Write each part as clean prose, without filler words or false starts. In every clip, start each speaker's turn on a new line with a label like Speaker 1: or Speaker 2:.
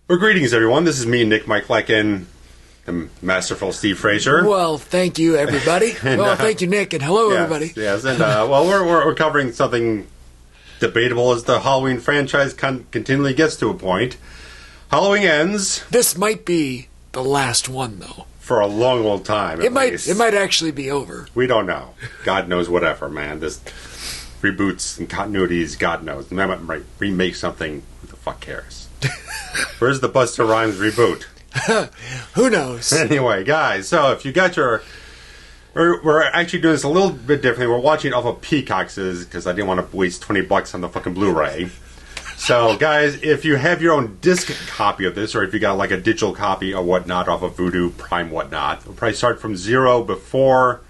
Speaker 1: Well, greetings, everyone. This is me, Nick Michalak, and the masterful Steve Frazier.
Speaker 2: Well, thank you, everybody. Thank you, Nick, and hello,
Speaker 1: yes,
Speaker 2: everybody.
Speaker 1: Yes, and we're covering something debatable as the Halloween franchise continually gets to a point. Halloween ends.
Speaker 2: This might be the last one, though.
Speaker 1: For a long, long time.
Speaker 2: It might actually be over.
Speaker 1: We don't know. God knows whatever, man. This reboots and continuities, God knows. They might remake something. Who the fuck cares? Where's the Busta Rhymes reboot?
Speaker 2: Who knows?
Speaker 1: Anyway, guys, so if you got your... We're actually doing this a little bit differently. We're watching it off of Peacock's because I didn't want to waste $20 on the fucking Blu-ray. So, guys, if you have your own disc copy of this, or if you got like a digital copy or whatnot off of Vudu, Prime, whatnot, we'll probably start from zero before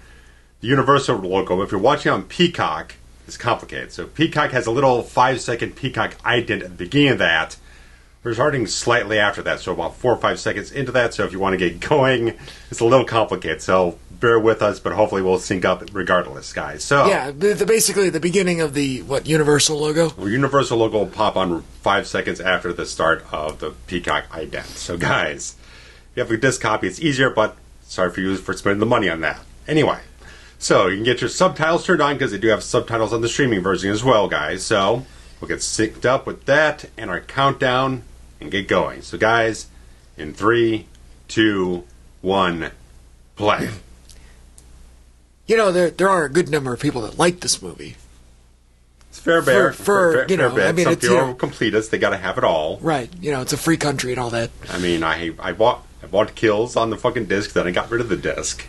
Speaker 1: the Universal logo. If you're watching on Peacock, it's complicated. So Peacock has a little 5-second Peacock ident at the beginning of that. We're starting slightly after that, so about 4 or 5 seconds into that. So if you want to get going, it's a little complicated. So bear with us, but hopefully we'll sync up regardless, guys. So
Speaker 2: yeah, basically the beginning of the Universal logo.
Speaker 1: Well, Universal logo will pop on 5 seconds after the start of the Peacock ident. So guys, if you have a disc copy, it's easier, but sorry for you for spending the money on that. Anyway, so you can get your subtitles turned on because they do have subtitles on the streaming version as well, guys. So we'll get synced up with that and our countdown and get going. So guys, in 3, 2, 1, play.
Speaker 2: You know, there are a good number of people that like this movie.
Speaker 1: It's fair bear. Fair
Speaker 2: you know,
Speaker 1: bet.
Speaker 2: I mean,
Speaker 1: some people are completists. They got to have it all.
Speaker 2: Right. You know, it's a free country and all that.
Speaker 1: I mean, I bought Kills on the fucking disc, then I got rid of the disc.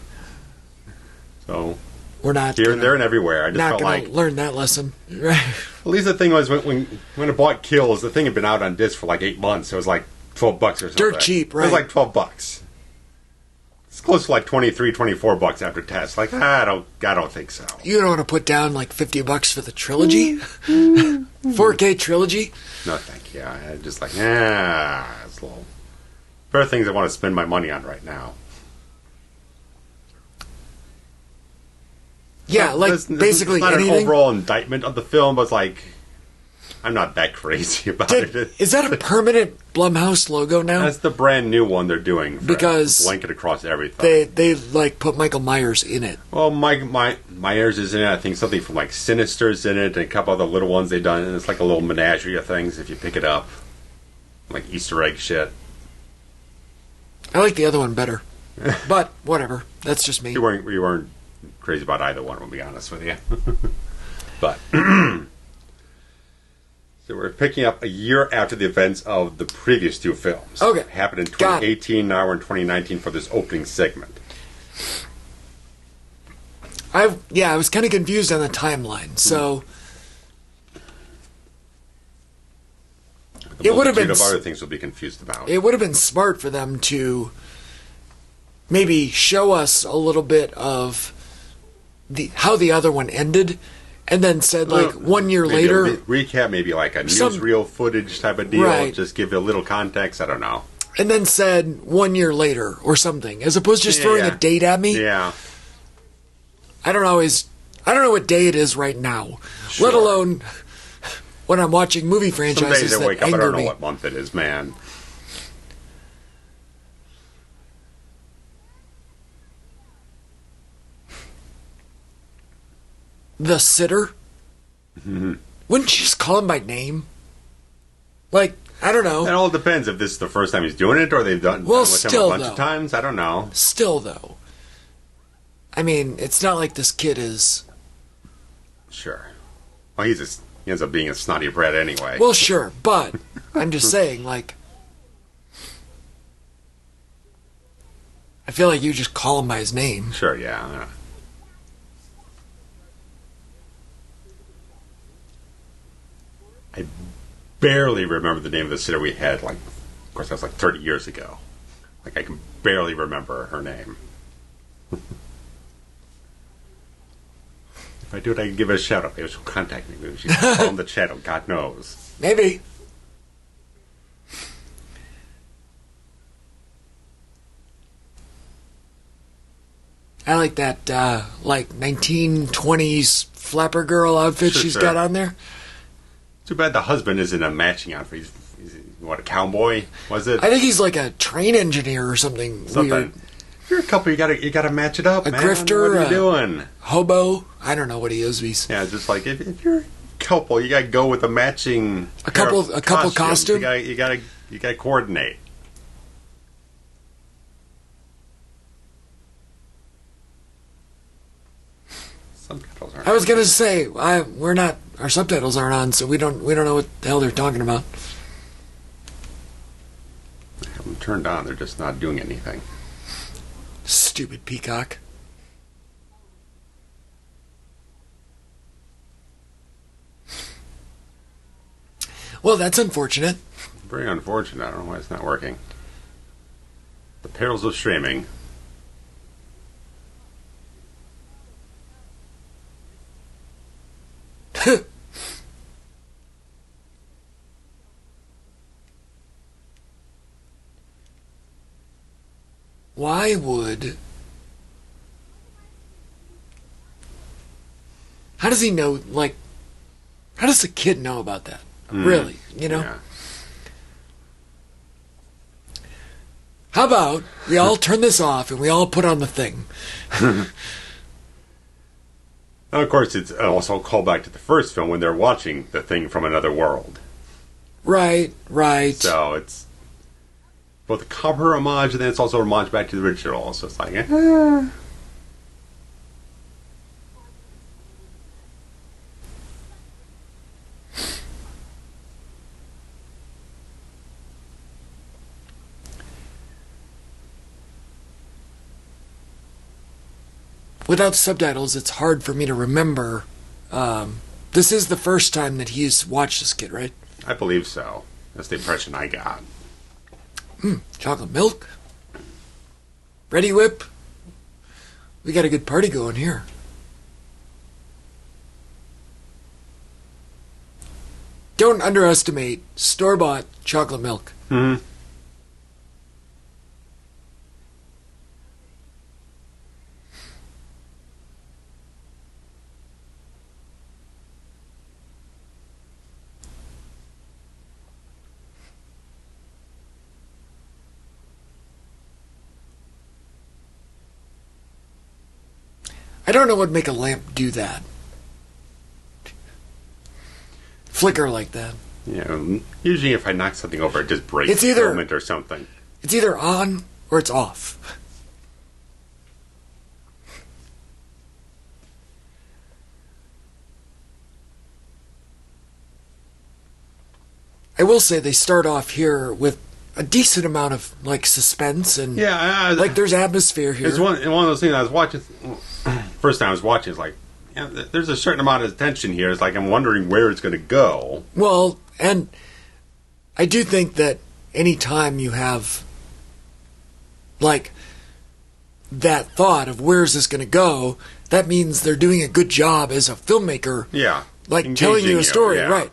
Speaker 1: So
Speaker 2: we're not
Speaker 1: here and there and everywhere. I just
Speaker 2: not
Speaker 1: felt like
Speaker 2: learn that lesson. Right.
Speaker 1: At least the thing was when I bought Kills, the thing had been out on disc for like 8 months. So it was like $12 or something.
Speaker 2: Dirt cheap, right?
Speaker 1: It was like $12. It's close to like $23, $24 after test. Like I don't think so.
Speaker 2: You don't want to put down like $50 for the trilogy, 4K trilogy.
Speaker 1: No, thank you. I just like it's a little. There are things I want to spend my money on right now.
Speaker 2: Yeah, like basically
Speaker 1: it's not
Speaker 2: anything.
Speaker 1: an overall indictment of the film, but it's like I'm not that crazy about it.
Speaker 2: Is that a permanent Blumhouse logo now?
Speaker 1: That's the brand new one they're doing.
Speaker 2: Because
Speaker 1: blanket across everything.
Speaker 2: They like put Michael Myers in it.
Speaker 1: Well, Myers is in it. I think something from like Sinister's in it, and a couple other little ones they've done. And it's like a little menagerie of things if you pick it up, like Easter egg shit.
Speaker 2: I like the other one better, but whatever. That's just me.
Speaker 1: You weren't crazy about either one, to be honest with you. But so we're picking up a year after the events of the previous two films.
Speaker 2: Okay,
Speaker 1: it happened in 2018. Now we're in 2019 for this opening segment.
Speaker 2: I was kind of confused on the timeline. So it would have been
Speaker 1: other things we'll be confused about.
Speaker 2: It would have been smart for them to maybe show us a little bit of how the other one ended, and then said like 1 year later
Speaker 1: recap, maybe like a newsreel footage type of deal,
Speaker 2: right.
Speaker 1: Just give you a little context. I don't know.
Speaker 2: And then said 1 year later or something, as opposed to just throwing a date at me.
Speaker 1: Yeah.
Speaker 2: I don't know what day it is right now,
Speaker 1: Sure.
Speaker 2: let alone when I'm watching movie franchises
Speaker 1: Some days I wake up, I don't know
Speaker 2: me.
Speaker 1: what month it is, man.
Speaker 2: The Sitter?
Speaker 1: Mm-hmm.
Speaker 2: Wouldn't you just call him by name? Like, I don't know.
Speaker 1: It all depends if this is the first time he's doing it or they've done it with him a bunch of times. I don't know.
Speaker 2: Still, though. I mean, it's not like this kid is...
Speaker 1: Sure. Well, he ends up being a snotty brat anyway.
Speaker 2: Well, sure, but I'm just saying, like... I feel like you just call him by his name.
Speaker 1: Sure, yeah. I barely remember the name of the sitter we had. Like, of course, that was like 30 years ago. Like, I can barely remember her name. If I do it, I can give her a shout out. Maybe she'll contact me. Maybe she'll call in the chat. Oh, God knows.
Speaker 2: Maybe. I like that, like 1920s flapper girl outfit she's got on there.
Speaker 1: Too bad the husband isn't a matching outfit. He's what, a cowboy, was it?
Speaker 2: I think he's like a train engineer or something weird.
Speaker 1: If you're a couple, you gotta match it up,
Speaker 2: A
Speaker 1: man.
Speaker 2: grifter,
Speaker 1: What are you doing?
Speaker 2: Hobo. I don't know what he is. He's
Speaker 1: just like if you're a couple, you gotta go with a matching
Speaker 2: couple costume.
Speaker 1: You gotta coordinate. Subtitles aren't.
Speaker 2: I was gonna say we're not. Our subtitles aren't on, so we don't know what the hell they're talking about.
Speaker 1: I have them turned on. They're just not doing anything.
Speaker 2: Stupid peacock. Well, that's unfortunate.
Speaker 1: Very unfortunate. I don't know why it's not working. The perils of streaming.
Speaker 2: Why would... How does he know, like... How does the kid know about that? Really, you know?
Speaker 1: Yeah.
Speaker 2: How about we all turn this off and we all put on the thing?
Speaker 1: And of course, it's also a callback to the first film when they're watching The Thing from Another World.
Speaker 2: Right.
Speaker 1: So it's both a cover homage and then it's also a homage back to the original. So it's like,
Speaker 2: Without subtitles, it's hard for me to remember. This is the first time that he's watched this kid, right?
Speaker 1: I believe so. That's the impression I got.
Speaker 2: Chocolate milk? Ready Whip? We got a good party going here. Don't underestimate store-bought chocolate milk.
Speaker 1: Mm-hmm.
Speaker 2: I don't know what would make a lamp do that. Flicker like that.
Speaker 1: Yeah, usually if I knock something over, it just breaks
Speaker 2: It's either-
Speaker 1: the filament or something.
Speaker 2: It's either on or it's off. I will say they start off here with a decent amount of like suspense and like there's atmosphere here.
Speaker 1: It's one of those things I was watching. First time I was watching, it's like, yeah, there's a certain amount of tension here. It's like I'm wondering where it's going to go.
Speaker 2: Well, and I do think that any time you have like that thought of where's this going to go, that means they're doing a good job as a filmmaker.
Speaker 1: Yeah,
Speaker 2: like telling you a story,
Speaker 1: yeah.
Speaker 2: right?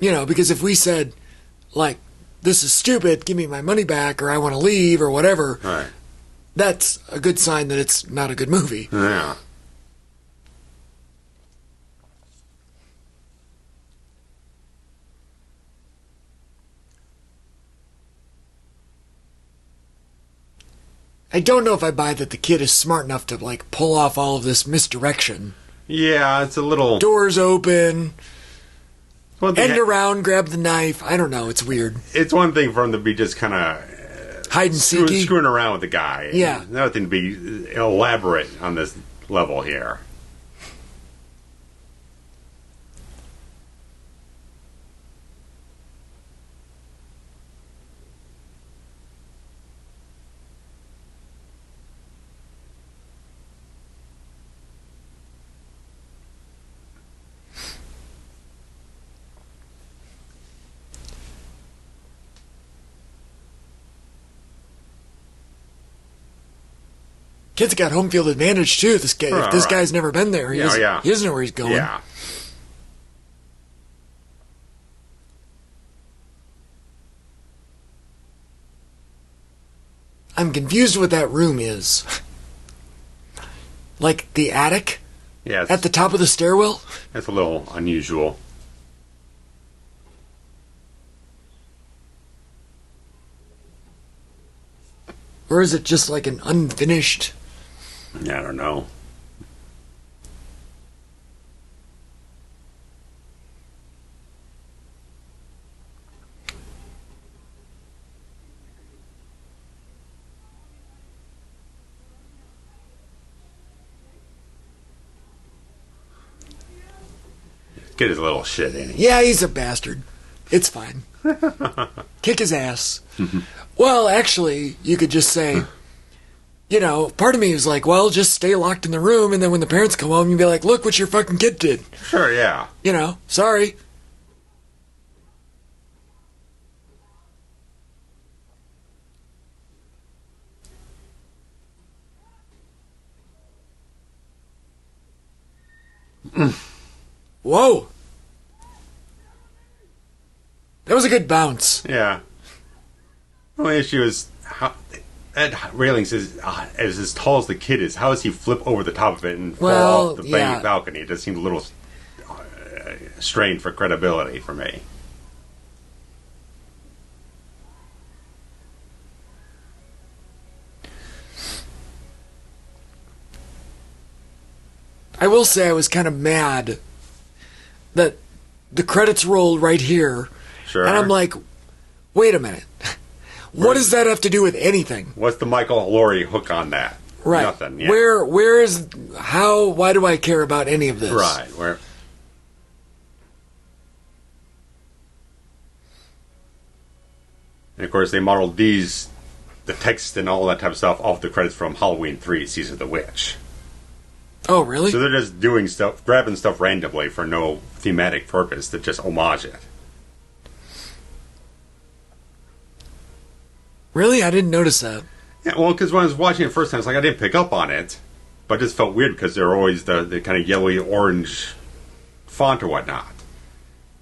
Speaker 2: You know, because if we said, like, this is stupid, give me my money back, or I want to leave, or whatever,
Speaker 1: right,
Speaker 2: that's a good sign that it's not a good movie.
Speaker 1: Yeah.
Speaker 2: I don't know if I buy that the kid is smart enough to, like, pull off all of this misdirection.
Speaker 1: Yeah, it's a little...
Speaker 2: Doors open... End
Speaker 1: around,
Speaker 2: grab the knife. I don't know. It's weird.
Speaker 1: It's one thing for him to be just kind of
Speaker 2: hide and seeky,
Speaker 1: screwing around with the guy.
Speaker 2: Yeah.
Speaker 1: Another thing to be elaborate on this level here.
Speaker 2: Kid's got home field advantage too. This guy, if this guy's never been there, he doesn't know where he's going.
Speaker 1: Yeah.
Speaker 2: I'm confused what that room is. Like the attic?
Speaker 1: Yeah.
Speaker 2: At the top of the stairwell?
Speaker 1: That's a little unusual.
Speaker 2: Or is it just like an unfinished...
Speaker 1: Yeah, I don't know. Get his little shit in.
Speaker 2: Yeah, he's a bastard. It's fine. Kick his ass. Well, actually, you could just say, you know, part of me is like, well, just stay locked in the room, and then when the parents come home, you'd be like, look what your fucking kid did.
Speaker 1: Sure, yeah.
Speaker 2: You know, sorry. Whoa. That was a good bounce.
Speaker 1: Yeah. The only issue is how that railings is as tall as the kid is. How does he flip over the top of it and fall off the balcony? It just seemed a little strained for credibility for me.
Speaker 2: I will say I was kind of mad that the credits rolled right here.
Speaker 1: Sure.
Speaker 2: And I'm like, wait a minute. What does that have to do with anything?
Speaker 1: What's the Michael Laurie hook on that?
Speaker 2: Right.
Speaker 1: Nothing. Yeah.
Speaker 2: Where is, how, why do I care about any of this?
Speaker 1: Right. Where? And of course, they modeled the text and all that type of stuff off the credits from Halloween 3, Season of the Witch.
Speaker 2: Oh, really?
Speaker 1: So they're just doing stuff, grabbing stuff randomly for no thematic purpose to just homage it.
Speaker 2: Really? I didn't notice that.
Speaker 1: Yeah, well, because when I was watching it first time, it's like I didn't pick up on it, but it just felt weird because they're always the kind of yellowy orange font or whatnot.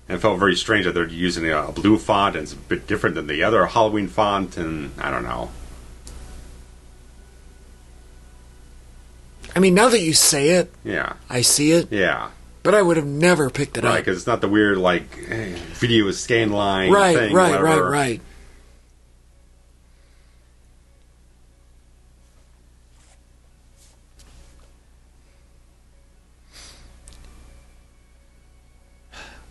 Speaker 1: And it felt very strange that they're using a blue font and it's a bit different than the other Halloween font, and I don't know.
Speaker 2: I mean, now that you say it,
Speaker 1: Yeah.
Speaker 2: I see it.
Speaker 1: Yeah.
Speaker 2: But I would have never picked it
Speaker 1: Right,
Speaker 2: up.
Speaker 1: because it's not the weird, like, video scan line thing.
Speaker 2: Right.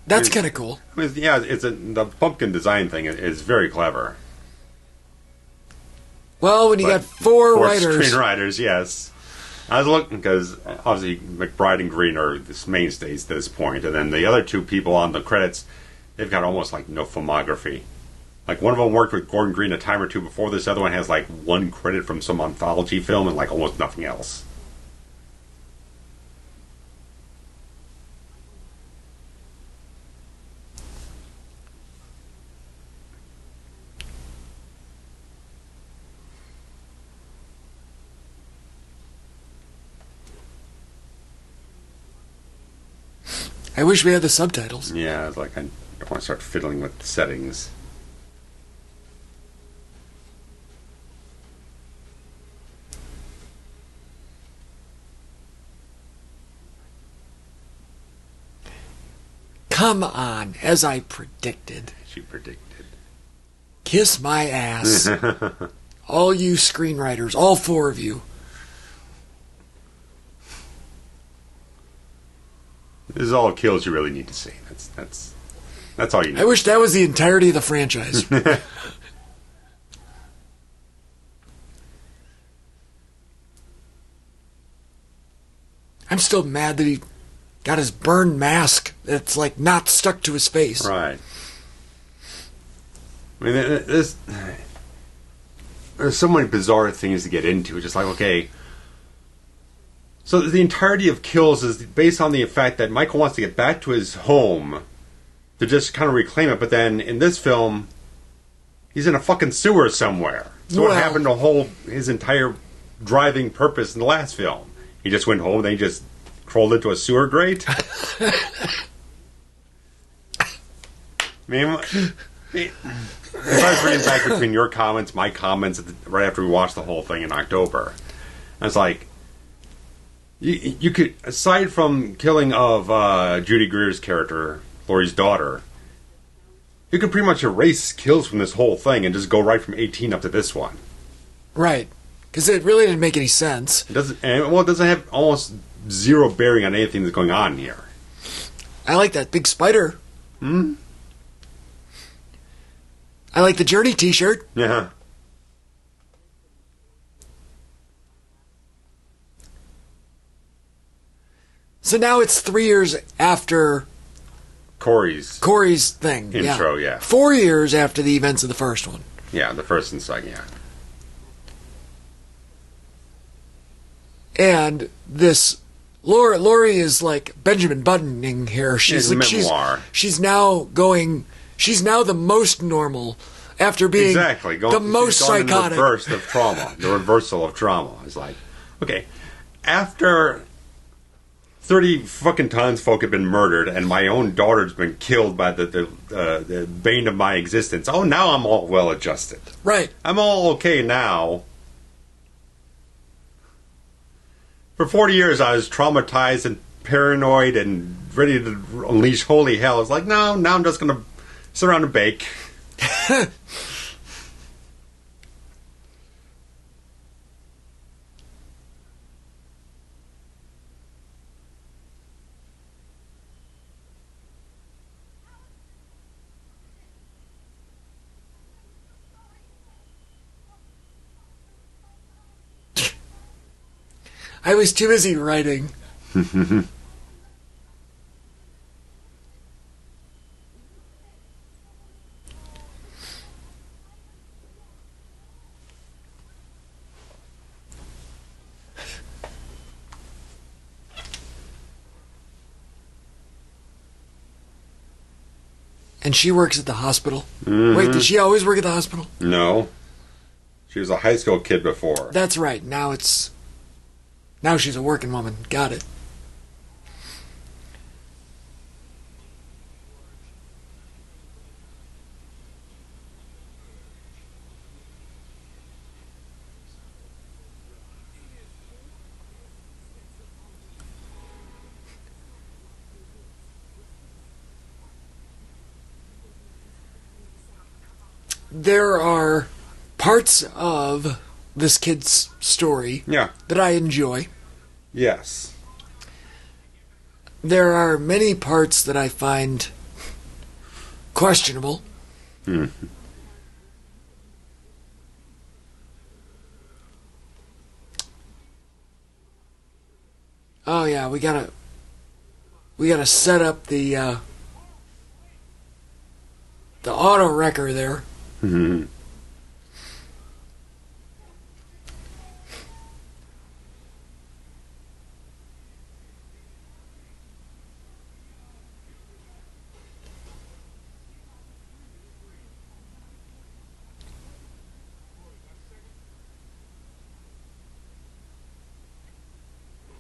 Speaker 2: That's kind of cool.
Speaker 1: I mean, yeah, the pumpkin design thing is very clever.
Speaker 2: Well, when you got four writers.
Speaker 1: Screenwriters, yes. I was looking because obviously McBride and Green are the mainstays at this point, and then the other two people on the credits, they've got almost like no filmography. Like one of them worked with Gordon Green a time or two before this. The other one has like one credit from some anthology film and like almost nothing else.
Speaker 2: I wish we had the subtitles.
Speaker 1: Yeah, it's like I don't want to start fiddling with the settings.
Speaker 2: Come on, as I predicted.
Speaker 1: She predicted.
Speaker 2: Kiss my ass. All you screenwriters, all four of you.
Speaker 1: This is all kills you really need to see. That's all you need.
Speaker 2: I wish that was the entirety of the franchise. I'm still mad that he got his burned mask that's like not stuck to his face.
Speaker 1: Right. I mean, there's so many bizarre things to get into. Just like, okay, so the entirety of Kills is based on the fact that Michael wants to get back to his home to just kind of reclaim it, but then in this film, he's in a fucking sewer somewhere. So what happened to his entire driving purpose in the last film? He just went home, then he just crawled into a sewer grate? I mean, if I was reading back between your comments, my comments, right after we watched the whole thing in October, I was like, you could, aside from killing of Judy Greer's character, Laurie's daughter, you could pretty much erase kills from this whole thing and just go right from 18 up to this one.
Speaker 2: Right. Because it really didn't make any sense.
Speaker 1: It doesn't have almost zero bearing on anything that's going on here.
Speaker 2: I like that big spider.
Speaker 1: Hmm?
Speaker 2: I like the Journey t-shirt.
Speaker 1: Yeah.
Speaker 2: So now it's 3 years after
Speaker 1: Corey's
Speaker 2: thing.
Speaker 1: intro, yeah.
Speaker 2: 4 years after the events of the first one.
Speaker 1: Yeah, the first and second, yeah.
Speaker 2: And this Lori is like Benjamin Buttoning here. She's
Speaker 1: It's
Speaker 2: like
Speaker 1: a memoir.
Speaker 2: she's now the most normal after being the most psychotic.
Speaker 1: The reverse of trauma. The reversal of trauma. It's like, okay, after 30 fucking townsfolk have been murdered and my own daughter's been killed by the bane of my existence. Oh, now I'm all well adjusted.
Speaker 2: Right.
Speaker 1: I'm all okay now. For 40 years, I was traumatized and paranoid and ready to unleash holy hell. It's like, no, now I'm just going to sit around and bake.
Speaker 2: I was too busy writing. And she works at the hospital.
Speaker 1: Mm-hmm.
Speaker 2: Wait, did she always work at the hospital?
Speaker 1: No. She was a high school kid before.
Speaker 2: That's right. Now she's a working woman. Got it. There are parts of this kid's story that I enjoy.
Speaker 1: Yes.
Speaker 2: There are many parts that I find questionable. Oh yeah, we gotta set up the auto wrecker there.
Speaker 1: Mm-hmm.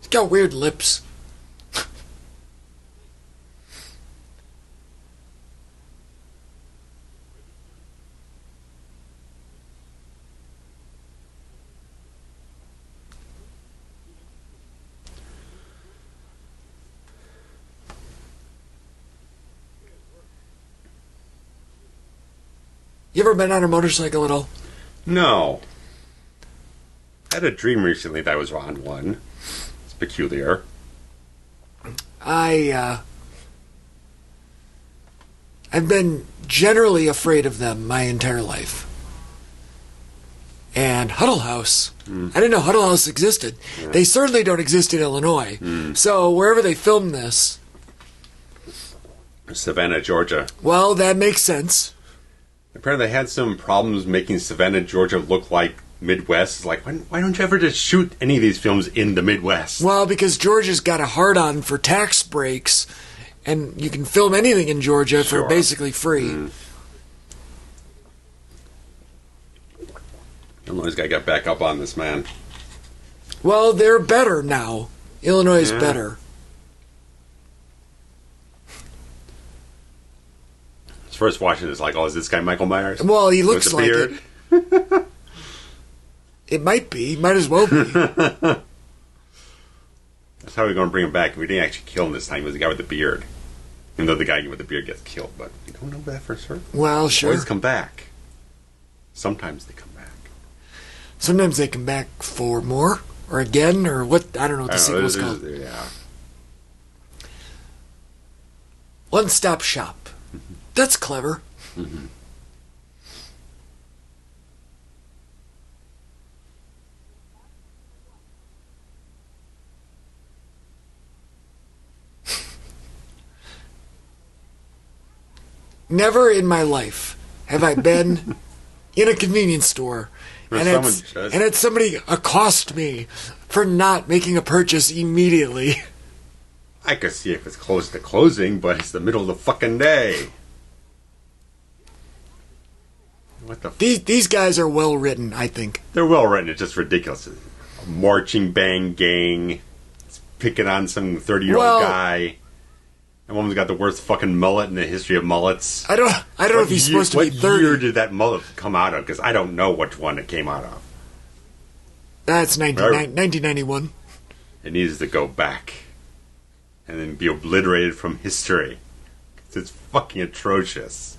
Speaker 2: He's got weird lips. You ever been on a motorcycle at all?
Speaker 1: No. I had a dream recently that I was on one. It's peculiar.
Speaker 2: I've been generally afraid of them my entire life. And Huddle House. I didn't know Huddle House existed. Yeah. They certainly don't exist in Illinois. So wherever they filmed this...
Speaker 1: Savannah, Georgia.
Speaker 2: Well, that makes sense.
Speaker 1: Apparently they had some problems making Savannah, Georgia look like Midwest. It's like, why don't you ever just shoot any of these films in the Midwest?
Speaker 2: Well, because Georgia's got a hard-on for tax breaks, and you can film anything in Georgia for basically free.
Speaker 1: Illinois guy got back up on this, man.
Speaker 2: Well, they're better now. Illinois is better.
Speaker 1: First watching this, like, oh, is this guy Michael Myers?
Speaker 2: Well, he looks like
Speaker 1: beard?
Speaker 2: it. It might be. Might as well be.
Speaker 1: That's how we're going to bring him back. We didn't actually kill him this time. It was the guy with the beard. Even though the guy with the beard gets killed. But we don't know that for certain.
Speaker 2: Well, sure.
Speaker 1: Boys come back. Sometimes they come back.
Speaker 2: sometimes they come back for more, or again, or what, I don't know what the sequel's called.
Speaker 1: Yeah.
Speaker 2: One-stop shop. That's clever.
Speaker 1: Mm-hmm.
Speaker 2: Never in my life have I been in a convenience store and had somebody accost me for not making a purchase immediately.
Speaker 1: I could see if it's close to closing, but it's the middle of the fucking day. What the?
Speaker 2: These guys are well written, I think.
Speaker 1: They're well written. It's just ridiculous. A marching band gang picking on some 30-year-old guy. And woman's got the worst fucking mullet in the history of mullets.
Speaker 2: I don't know if he's supposed to be 30.
Speaker 1: What year did that mullet come out of? Because I don't know which one it came out of.
Speaker 2: That's 1991.
Speaker 1: It needs to go back. And then be obliterated from history. It's fucking atrocious.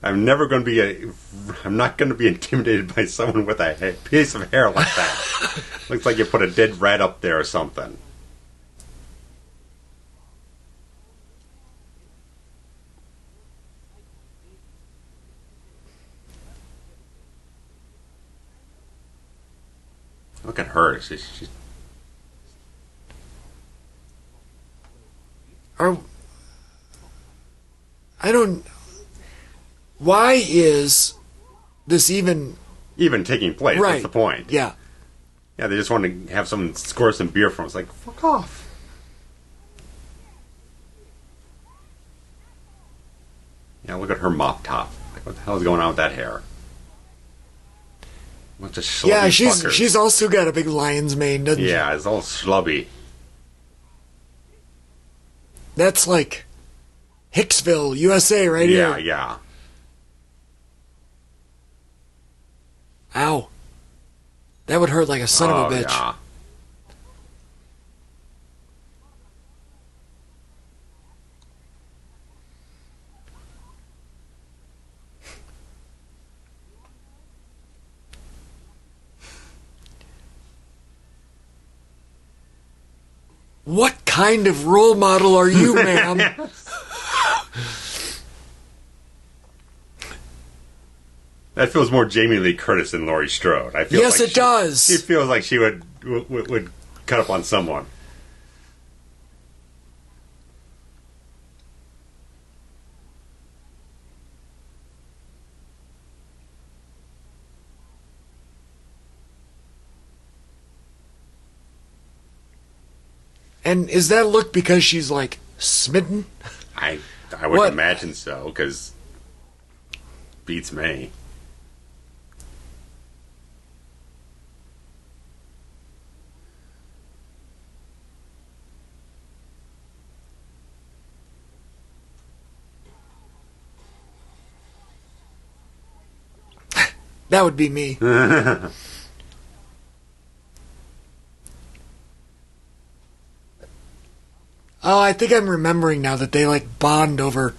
Speaker 1: I'm not going to be intimidated by someone with a piece of hair like that. Looks like you put a dead rat up there or something. Look at her. She's
Speaker 2: Why is this even
Speaker 1: taking place?
Speaker 2: Right.
Speaker 1: That's the point.
Speaker 2: Yeah.
Speaker 1: Yeah, they just want to have someone score some beer from us. Like, fuck off. Yeah, look at her mop top. Like, what the hell is going on with that hair? Bunch of schlubby fuckers.
Speaker 2: She's also got a big lion's mane, doesn't she?
Speaker 1: Yeah, it's all schlubby.
Speaker 2: That's like Hicksville, USA, right here.
Speaker 1: Yeah.
Speaker 2: Ow. That would hurt like a son of a bitch.
Speaker 1: Yeah.
Speaker 2: What kind of role model are you, ma'am?
Speaker 1: That feels more Jamie Lee Curtis than Laurie Strode. I feel
Speaker 2: yes,
Speaker 1: like
Speaker 2: it does.
Speaker 1: She feels like she would cut up on someone.
Speaker 2: And is that look because she's like smitten?
Speaker 1: I would imagine so, because beats me.
Speaker 2: That would be me. Oh, I think I'm remembering now that they like bond over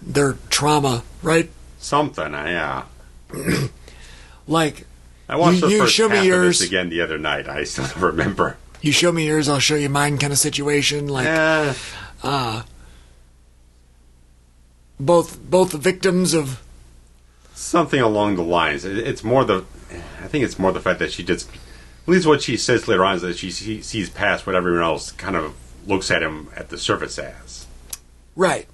Speaker 2: their trauma, right?
Speaker 1: Something, yeah.
Speaker 2: Like,
Speaker 1: I watched the first
Speaker 2: show
Speaker 1: half
Speaker 2: me yours
Speaker 1: of this again the other night. I still don't remember.
Speaker 2: You show me yours, I'll show you mine kind of situation. Like, both the victims of
Speaker 1: something along the lines. It's more the, I think it's more the fact that she just, at least what she says later on is that she sees past what everyone else kind of looks at him at the surface as.
Speaker 2: Right.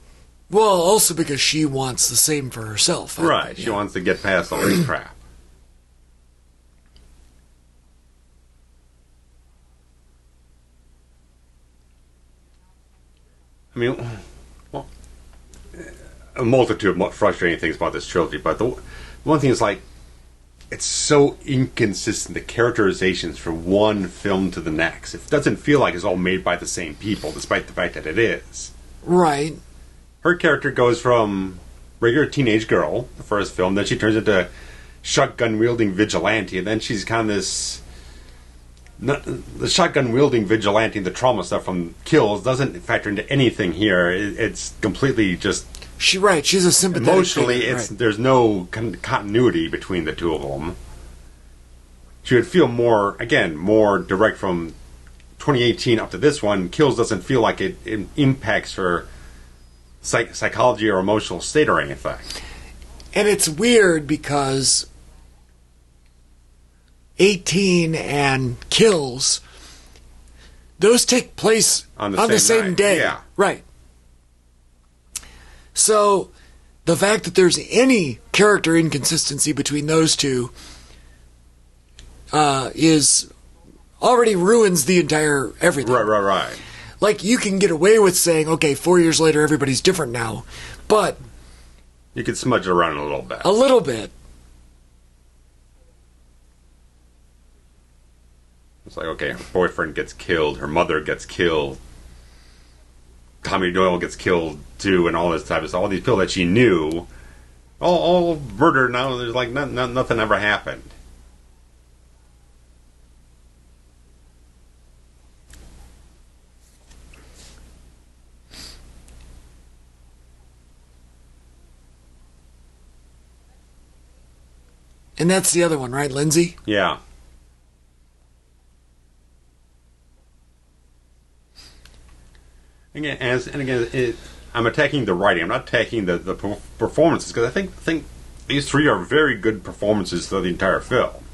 Speaker 2: Well, also because she wants the same for herself.
Speaker 1: Right. She wants to get past all this crap. I mean, well, a multitude of frustrating things about this trilogy, but the one thing is, like, it's so inconsistent, the characterizations from one film to the next. It doesn't feel like it's all made by the same people, despite the fact that it is.
Speaker 2: Right.
Speaker 1: Her character goes from regular teenage girl, the first film, then she turns into shotgun-wielding vigilante, and then she's kind of this... The shotgun-wielding vigilante, the trauma stuff from Kills, doesn't factor into anything here. It's completely just...
Speaker 2: She's a sympathetic
Speaker 1: emotionally,
Speaker 2: figure, right.
Speaker 1: there's no continuity between the two of them. she would feel more direct from 2018 up to this one. Kills doesn't feel like it impacts her psychology or emotional state or anything.
Speaker 2: And it's weird because 18 and Kills, those take place on the same day.
Speaker 1: Yeah.
Speaker 2: Right. So the fact that there's any character inconsistency between those two is already ruins the entire everything.
Speaker 1: Right.
Speaker 2: Like, you can get away with saying, okay, 4 years later, everybody's different now. But
Speaker 1: you could smudge it around a little bit.
Speaker 2: A little bit.
Speaker 1: It's like, okay, her boyfriend gets killed, her mother gets killed, Tommy Doyle gets killed too, and all this type of stuff. All these people that she knew, all murdered now. There's like nothing ever happened.
Speaker 2: And that's the other one, right, Lindsay?
Speaker 1: Yeah. Again, I'm attacking the writing. I'm not attacking the performances, because I think these three are very good performances through the entire film.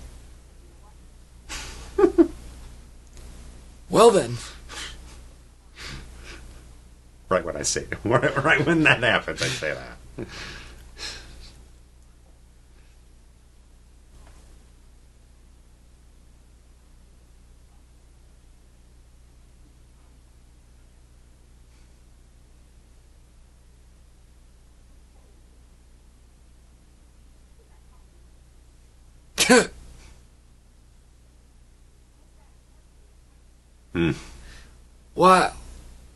Speaker 2: Well then.
Speaker 1: Right when I say it. Right when that happens, I say that.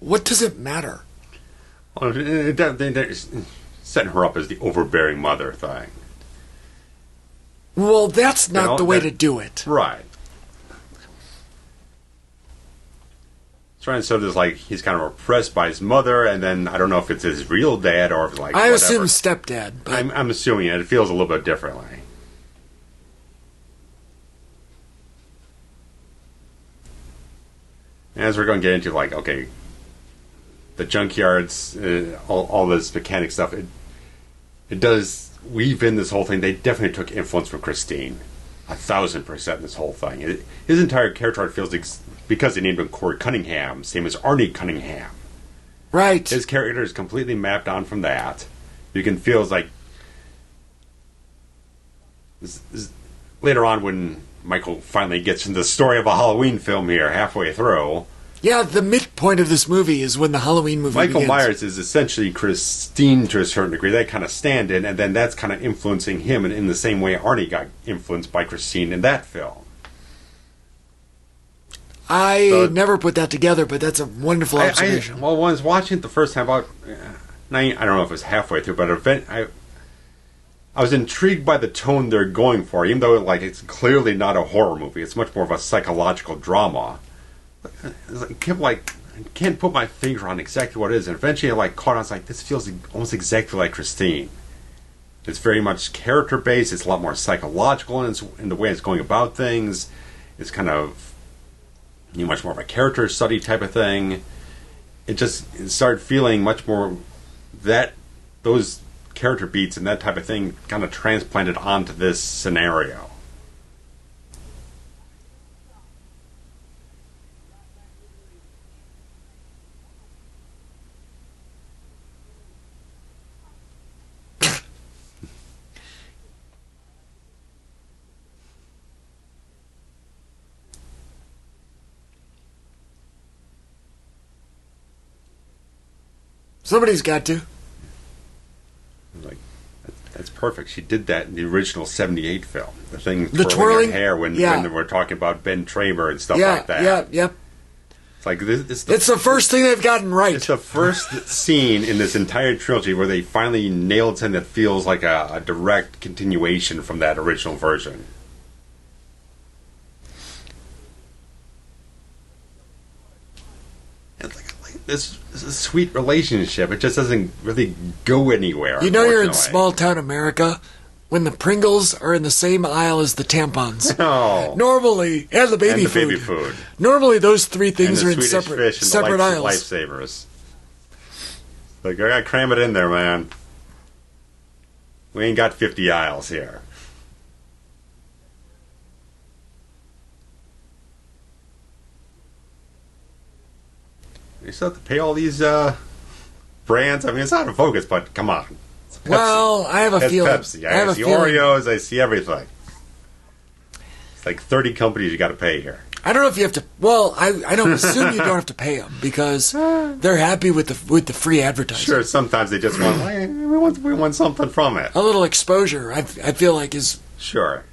Speaker 2: What does it matter?
Speaker 1: Well, they're setting her up as the overbearing mother thing.
Speaker 2: Well, that's not the way to do it.
Speaker 1: Right. Trying to show this, like, he's kind of oppressed by his mother, and then I don't know if it's his real dad or if it's like
Speaker 2: I
Speaker 1: whatever.
Speaker 2: assume stepdad. But
Speaker 1: I'm assuming it. It feels a little bit differently. As we're going to get into, like, okay, the junkyards, all this mechanic stuff, it does weave in this whole thing. They definitely took influence from Christine. 1,000% in this whole thing. His entire character art feels because they named him Corey Cunningham, same as Arnie Cunningham.
Speaker 2: Right.
Speaker 1: His character is completely mapped on from that. You can feel it's like later on when Michael finally gets into the story of a Halloween film here, halfway through.
Speaker 2: Yeah, the midpoint of this movie is when the Halloween movie
Speaker 1: Michael
Speaker 2: begins.
Speaker 1: Myers is essentially Christine to a certain degree. They kind of stand in, and then that's kind of influencing him in the same way Arnie got influenced by Christine in that film.
Speaker 2: I never put that together, but that's a wonderful observation.
Speaker 1: When I was watching it the first time, I don't know if it was halfway through, but I was intrigued by the tone they're going for, even though it's clearly not a horror movie. It's much more of a psychological drama. I can't put my finger on exactly what it is, and eventually I caught on. This feels almost exactly like Christine. It's very much character based. It's a lot more psychological in the way it's going about things. It's kind of much more of a character study type of thing. It started feeling much more that those character beats and that type of thing kind of transplanted onto this scenario.
Speaker 2: Somebody's got to.
Speaker 1: That's perfect. She did that in the original '78 film.
Speaker 2: The twirling
Speaker 1: her hair when we're talking about Ben Tramer and stuff like that.
Speaker 2: Yep.
Speaker 1: It's like it's
Speaker 2: the first thing they've gotten right.
Speaker 1: It's the first scene in this entire trilogy where they finally nailed something that feels like a direct continuation from that original version. This is a sweet relationship. It just doesn't really go anywhere.
Speaker 2: You know, you're in small town America when the Pringles are in the same aisle as the tampons.
Speaker 1: No.
Speaker 2: Normally, and the baby food. Normally, those three things are in separate aisles.
Speaker 1: Lifesavers. Like, I gotta cram it in there, man. We ain't got 50 aisles here. You still have to pay all these brands. I mean, it's out of focus, but come on.
Speaker 2: Well, I have a feeling.
Speaker 1: Pepsi. I see Oreos. I see everything. It's like 30 companies you got to pay here.
Speaker 2: I don't know if you have to. Well, I don't assume you don't have to pay them because they're happy with the free advertising.
Speaker 1: Sure, sometimes they just want we want something from it.
Speaker 2: A little exposure. I feel like is
Speaker 1: sure.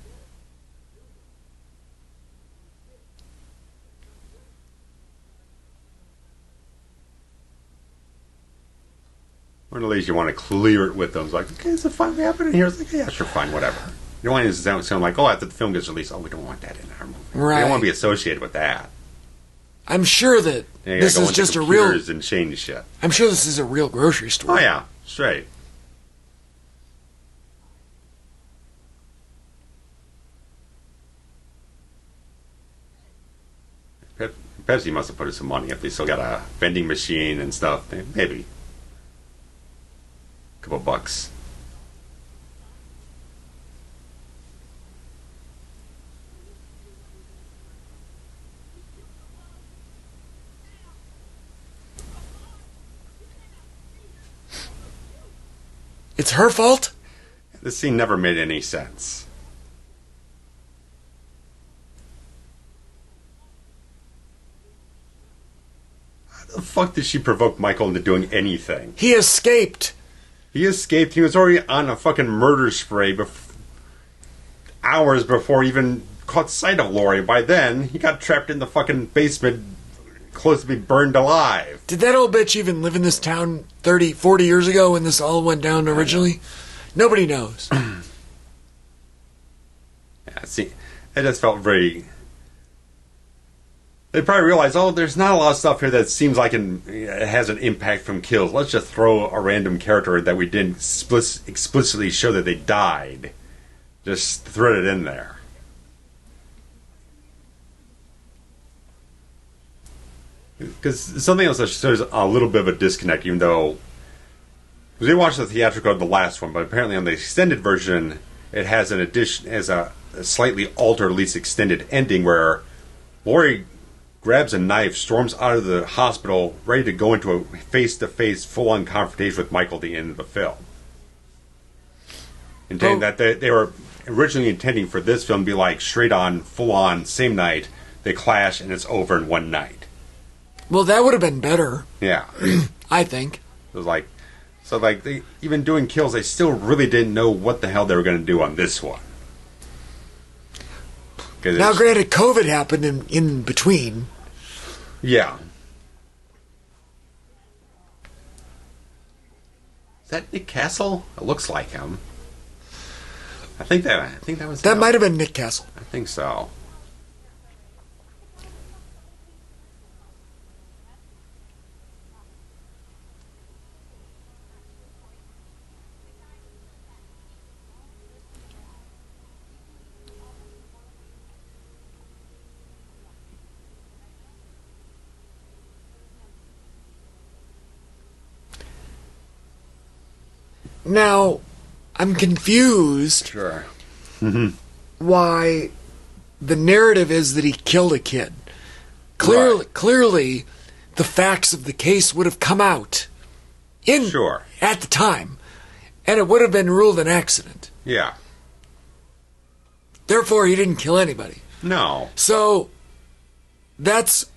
Speaker 1: Or at least you want to clear it with them. It's like, okay, is it fun happening here? It's like, yeah, sure, fine, whatever. You don't want it to sound like, oh, after the film gets released, oh, we don't want that in our movie.
Speaker 2: Right.
Speaker 1: We don't want to be associated with that.
Speaker 2: I'm sure that this is just a real.
Speaker 1: And change shit.
Speaker 2: I'm sure this is a real grocery store.
Speaker 1: Oh yeah, straight. Pepsi must have put in some money if they still got a vending machine and stuff. Maybe. Couple bucks.
Speaker 2: It's her fault?
Speaker 1: This scene never made any sense. How the fuck did she provoke Michael into doing anything?
Speaker 2: He escaped.
Speaker 1: He escaped. He was already on a fucking murder spree hours before he even caught sight of Laurie. By then, he got trapped in the fucking basement, close to being burned alive.
Speaker 2: Did that old bitch even live in this town 30, 40 years ago when this all went down originally? Nobody knows.
Speaker 1: Yeah, see, it just felt very... They probably realized, oh, there's not a lot of stuff here that seems like it has an impact from kills. Let's just throw a random character that we didn't explicitly show that they died. Just throw it in there. Because something else that shows a little bit of a disconnect, even though... Because we watched the theatrical of the last one, but apparently on the extended version, it has a slightly altered, at least extended ending where Laurie grabs a knife, storms out of the hospital, ready to go into a face-to-face, full-on confrontation with Michael at the end of the film. Intending that they were originally intending for this film to be like straight-on, full-on, same night, they clash, and it's over in one night.
Speaker 2: Well, that would have been better.
Speaker 1: Yeah.
Speaker 2: I think.
Speaker 1: It was like... So, like, they even doing kills, they still really didn't know what the hell they were going to do on this one.
Speaker 2: Now, granted, COVID happened in between.
Speaker 1: Yeah. Is that Nick Castle? It looks like him. I think that was.
Speaker 2: That might have been Nick Castle.
Speaker 1: I think so.
Speaker 2: Now, I'm confused.
Speaker 1: Sure.
Speaker 2: Why the narrative is that he killed a kid. Clearly, the facts of the case would have come out at the time, and it would have been ruled an accident.
Speaker 1: Yeah.
Speaker 2: Therefore, he didn't kill anybody.
Speaker 1: No.
Speaker 2: So, that's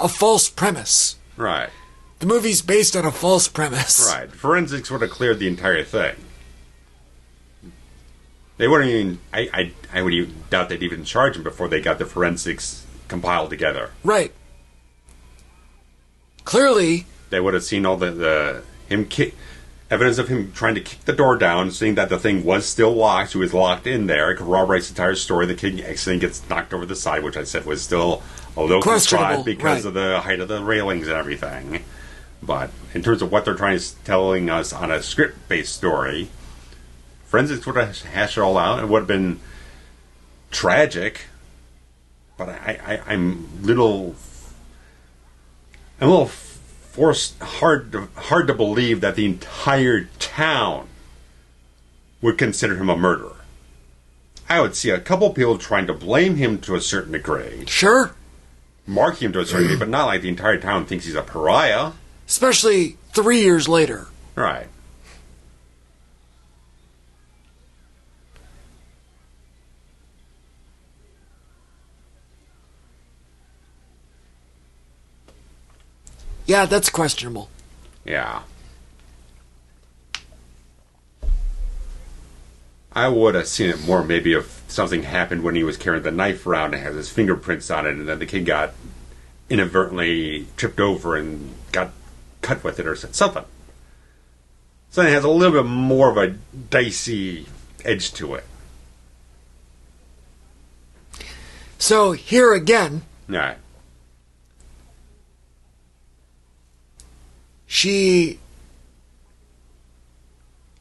Speaker 2: a false premise.
Speaker 1: Right.
Speaker 2: The movie's based on a false premise.
Speaker 1: Right. Forensics would have cleared the entire thing. They wouldn't even... I would even doubt they'd even charge him before they got the forensics compiled together.
Speaker 2: Right. Clearly...
Speaker 1: They would have seen all evidence of him trying to kick the door down, seeing that the thing was still locked, so he was locked in there. It corroborates the entire story. The kid accidentally gets knocked over the side, which I said was still a little questionable because of the height of the railings and everything. But in terms of what they're telling us on a script-based story, forensics would have hashed it all out. It would have been tragic. But I'm a little forced, hard to believe that the entire town would consider him a murderer. I would see a couple people trying to blame him to a certain degree.
Speaker 2: Sure.
Speaker 1: Marking him to a certain degree, but not like the entire town thinks he's a pariah.
Speaker 2: Especially 3 years later.
Speaker 1: Right.
Speaker 2: Yeah, that's questionable.
Speaker 1: Yeah. I would have seen it more maybe if something happened when he was carrying the knife around and had his fingerprints on it, and then the kid got inadvertently tripped over and got cut with it or something. So it has a little bit more of a dicey edge to it.
Speaker 2: So here again,
Speaker 1: Right.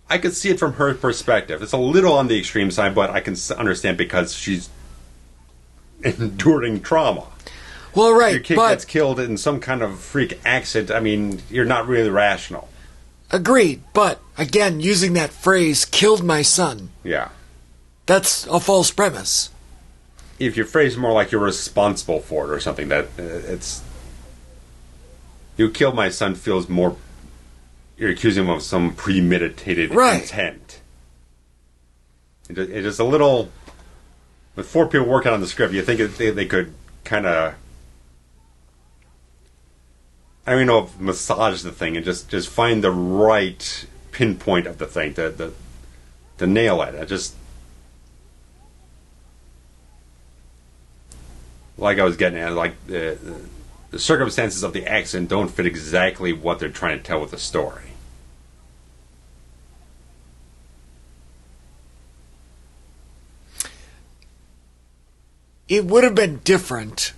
Speaker 1: I could see it from her perspective. It's a little on the extreme side, but I can understand because she's enduring trauma.
Speaker 2: Well, right,
Speaker 1: your kid
Speaker 2: but
Speaker 1: gets killed in some kind of freak accident. I mean, you're not really rational.
Speaker 2: Agreed, but again, using that phrase, killed my son,
Speaker 1: Yeah.
Speaker 2: that's a false premise.
Speaker 1: If you phrase more like you're responsible for it or something, that it's... You killed my son feels more... You're accusing him of some premeditated intent. It is a little... With 4 people working on the script, you think they could kind of... I don't even know if massage the thing and just find the right pinpoint of the thing to nail it. I just... Like I was getting at, like the circumstances of the accident don't fit exactly what they're trying to tell with the story.
Speaker 2: It would have been different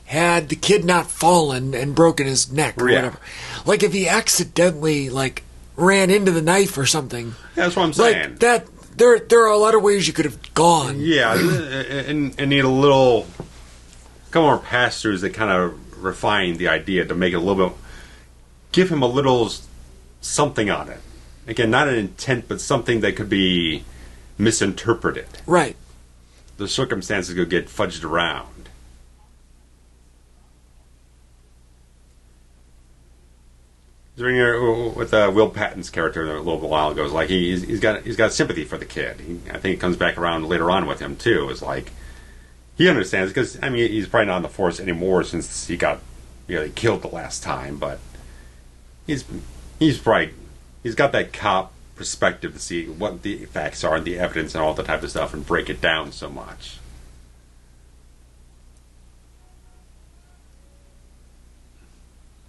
Speaker 2: had the kid not fallen and broken his neck or whatever. Like if he accidentally ran into the knife or something.
Speaker 1: That's what I'm saying.
Speaker 2: Like that. There are a lot of ways you could have gone.
Speaker 1: Yeah, and need a little couple more pass-throughs that kind of refine the idea to make it a little bit, give him a little something on it. Again, not an intent, but something that could be misinterpreted.
Speaker 2: Right.
Speaker 1: The circumstances could get fudged around. With Will Patton's character a little while ago, like he's got sympathy for the kid. I think it comes back around later on with him too. It's like he understands because I mean he's probably not on the force anymore since he got killed the last time. But he's got that cop perspective to see what the facts are and the evidence and all that type of stuff and break it down so much.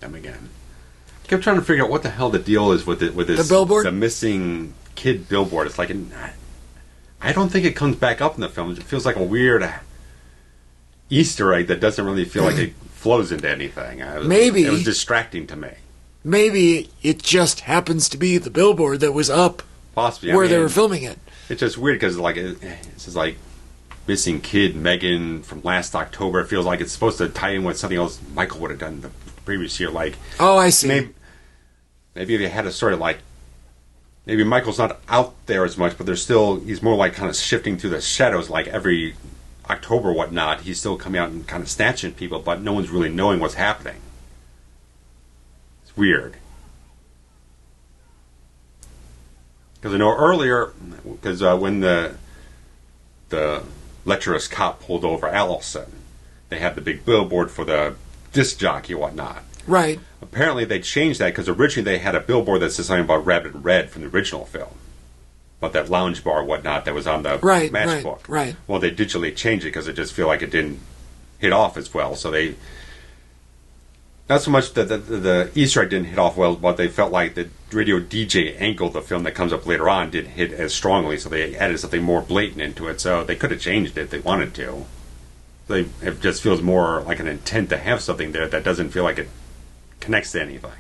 Speaker 1: Them again. I kept trying to figure out what the hell the deal is with this.
Speaker 2: The billboard?
Speaker 1: The missing kid billboard. It's like, I don't think it comes back up in the film. It feels like a weird Easter egg that doesn't really feel like it flows into anything.
Speaker 2: Maybe.
Speaker 1: It was distracting to me.
Speaker 2: Maybe it just happens to be the billboard that was up
Speaker 1: possibly
Speaker 2: where they were filming it.
Speaker 1: It's just weird because it's just like missing kid Megan from last October. It feels like it's supposed to tie in with something else Michael would have done the previous year. Like,
Speaker 2: oh, I see.
Speaker 1: Maybe if you had a story like maybe Michael's not out there as much, but he's more like kind of shifting through the shadows. Like every October, or whatnot, he's still coming out and kind of snatching people, but no one's really knowing what's happening. It's weird. Because I know earlier, because when the lecherous cop pulled over Allison, they had the big billboard for the disc jockey and whatnot.
Speaker 2: Right.
Speaker 1: Apparently they changed that because originally they had a billboard that said something about Rabbit Red from the original film. About that lounge bar and whatnot that was on the matchbook.
Speaker 2: Right.
Speaker 1: Well, they digitally changed it because it just feel like it didn't hit off as well. So they... Not so much that the Easter egg didn't hit off well, but they felt like the radio DJ angle of the film that comes up later on didn't hit as strongly, so they added something more blatant into it. So they could have changed it if they wanted to. It just feels more like an intent to have something there that doesn't feel like it connects to anything.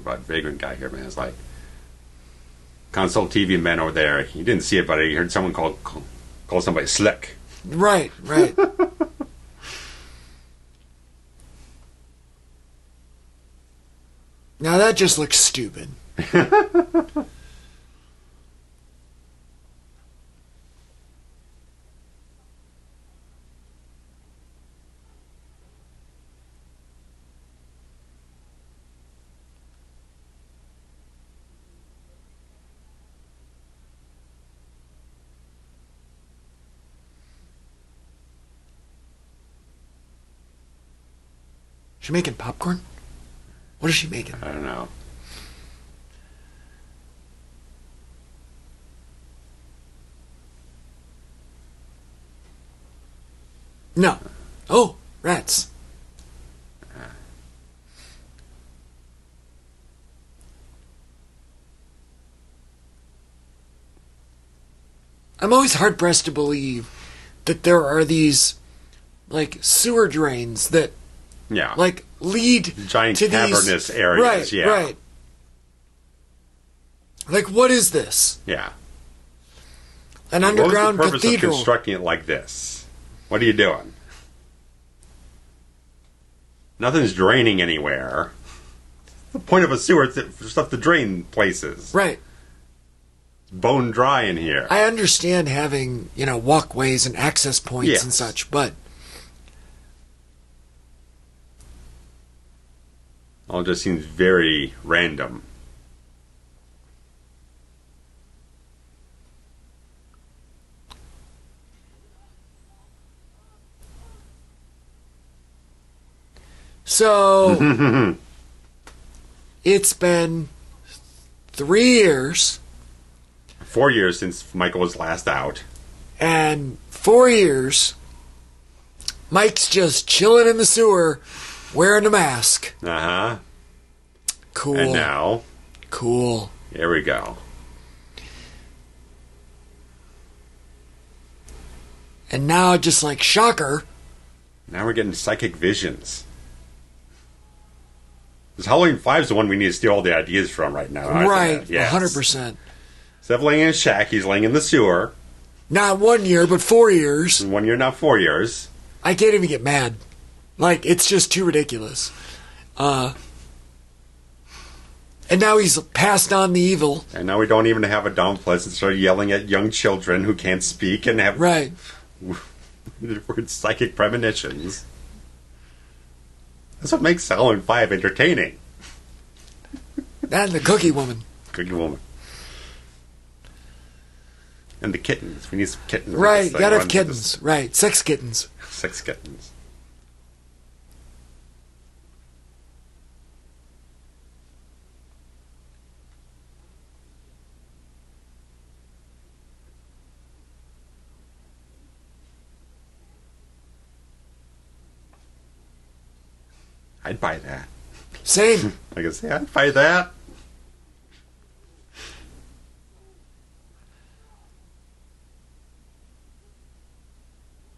Speaker 1: about vagrant guy here, man. It's like console TV man over there. He didn't see it, but he heard someone call somebody slick.
Speaker 2: Right, right. Now that just looks stupid. She making popcorn? What is she making?
Speaker 1: I don't know.
Speaker 2: No. Oh, rats. I'm always hard-pressed to believe that there are these, like, sewer drains that,
Speaker 1: Yeah.
Speaker 2: like, lead
Speaker 1: Giant
Speaker 2: to
Speaker 1: cavernous
Speaker 2: these
Speaker 1: areas,
Speaker 2: right,
Speaker 1: yeah.
Speaker 2: right. Like, what is this?
Speaker 1: Yeah.
Speaker 2: An underground
Speaker 1: what was the purpose
Speaker 2: cathedral.
Speaker 1: of constructing it like this? What are you doing? Nothing's draining anywhere. The point of a sewer is for stuff to drain places.
Speaker 2: Right.
Speaker 1: It's bone dry in here.
Speaker 2: I understand having, walkways and access points
Speaker 1: Yes.
Speaker 2: and such, but
Speaker 1: All just seems very random.
Speaker 2: so it's been 3 years
Speaker 1: 4 years since Michael was last out.
Speaker 2: and 4 years Mike's just chilling in the sewer wearing a mask.
Speaker 1: Uh-huh.
Speaker 2: Cool.
Speaker 1: And now,
Speaker 2: Cool.
Speaker 1: here we go.
Speaker 2: And now, just like shocker,
Speaker 1: Now we're getting psychic visions. Because Halloween 5 is the one we need to steal all the ideas from right now.
Speaker 2: right,
Speaker 1: Yes.
Speaker 2: 100%.
Speaker 1: Instead of laying in a shack, he's laying in the sewer.
Speaker 2: Not 1 year, but 4 years.
Speaker 1: 1 year, not 4 years.
Speaker 2: I can't even get mad. Like, it's just too ridiculous. And now he's passed on the evil.
Speaker 1: And now we don't even have a Don Pleasant start yelling at young children who can't speak and have
Speaker 2: Right.
Speaker 1: weird psychic premonitions. That's what makes Halloween 5 entertaining.
Speaker 2: That and the cookie woman.
Speaker 1: Cookie woman. And the kittens. We need some kittens.
Speaker 2: Right,
Speaker 1: This thing
Speaker 2: gotta have
Speaker 1: runs with
Speaker 2: kittens. Right, sex kittens.
Speaker 1: this- 6 kittens. I'd buy that.
Speaker 2: Same.
Speaker 1: I can say I'd buy that.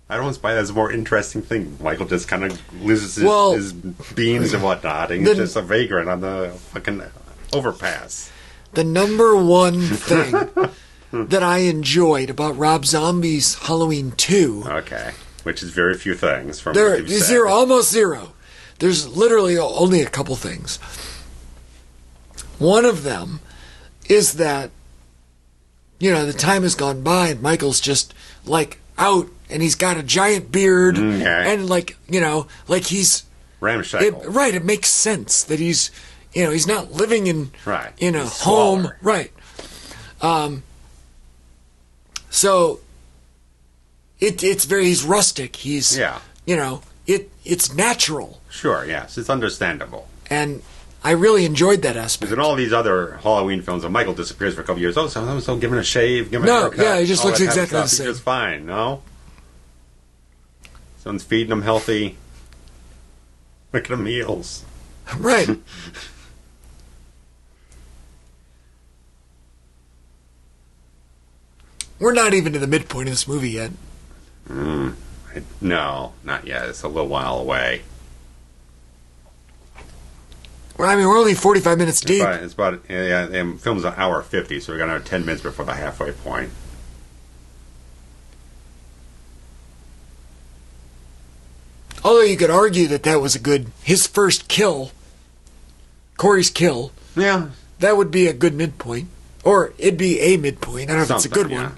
Speaker 1: I'd almost buy that as a more interesting thing. Michael just kind of loses his beans and whatnot, and he's just a vagrant on the fucking overpass.
Speaker 2: The number one thing that I enjoyed about Rob Zombie's Halloween 2...
Speaker 1: Okay. Which is very few things from
Speaker 2: There
Speaker 1: what you've said.
Speaker 2: zero, almost zero. There's literally only a couple things. One of them is that, the time has gone by and Michael's just, like, out and he's got a giant beard
Speaker 1: Okay.
Speaker 2: and, like he's...
Speaker 1: Ramshackle.
Speaker 2: Right, it makes sense that he's, he's not living in,
Speaker 1: Right.
Speaker 2: in a
Speaker 1: He's
Speaker 2: home.
Speaker 1: smaller.
Speaker 2: Right. So... It's very, he's rustic. He's,
Speaker 1: Yeah.
Speaker 2: it's natural.
Speaker 1: Sure, yes. It's understandable.
Speaker 2: And I really enjoyed that aspect.
Speaker 1: Because in all these other Halloween films, when Michael disappears for a couple years, someone's still giving a shave, giving a
Speaker 2: No,
Speaker 1: haircut.
Speaker 2: yeah, he just
Speaker 1: all
Speaker 2: looks
Speaker 1: that kind of
Speaker 2: exactly the
Speaker 1: stuff.
Speaker 2: same.
Speaker 1: He's just fine, no? Someone's feeding him healthy. Making him meals.
Speaker 2: Right. We're not even to the midpoint of this movie yet.
Speaker 1: No, not yet. It's a little while away.
Speaker 2: Well, I mean, we're only 45 minutes deep.
Speaker 1: It's about and film's an hour 50, so we're gonna have 10 minutes before the halfway point.
Speaker 2: Although you could argue that was his first kill, Corey's kill.
Speaker 1: Yeah.
Speaker 2: That would be a good midpoint. Or it'd be a midpoint. I don't know if it's a good one.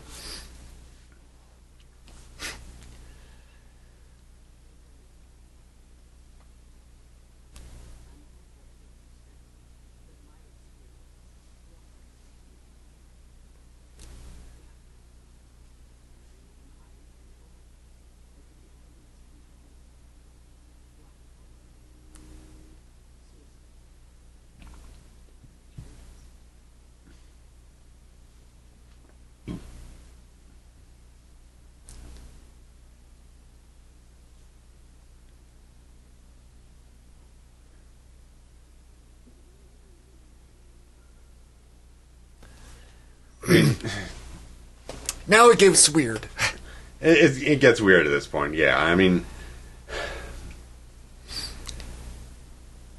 Speaker 2: Now it gets weird.
Speaker 1: It gets weird at this point, yeah. I mean...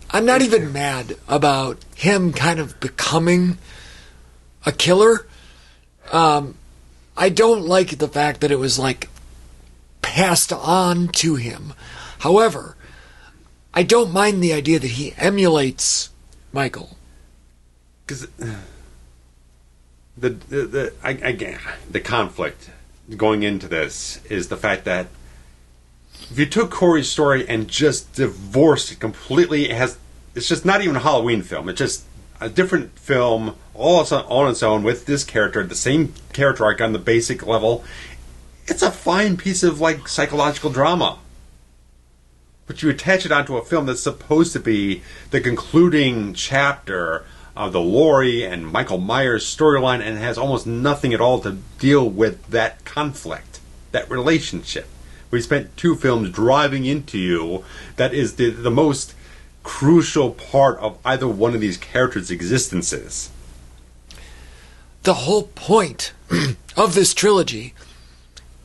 Speaker 2: I'm not even mad about him kind of becoming a killer. I don't like the fact that it was, like, passed on to him. However, I don't mind the idea that he emulates Michael.
Speaker 1: Because... The conflict going into this is the fact that if you took Corey's story and just divorced it completely, it's just not even a Halloween film. It's just a different film all on its own with this character, the same character arc on the basic level. It's a fine piece of like psychological drama. But you attach it onto a film that's supposed to be the concluding chapter of the Laurie and Michael Myers storyline, and has almost nothing at all to deal with that conflict, that relationship. We spent 2 films driving into you. That is the most crucial part of either one of these characters' existences.
Speaker 2: The whole point of this trilogy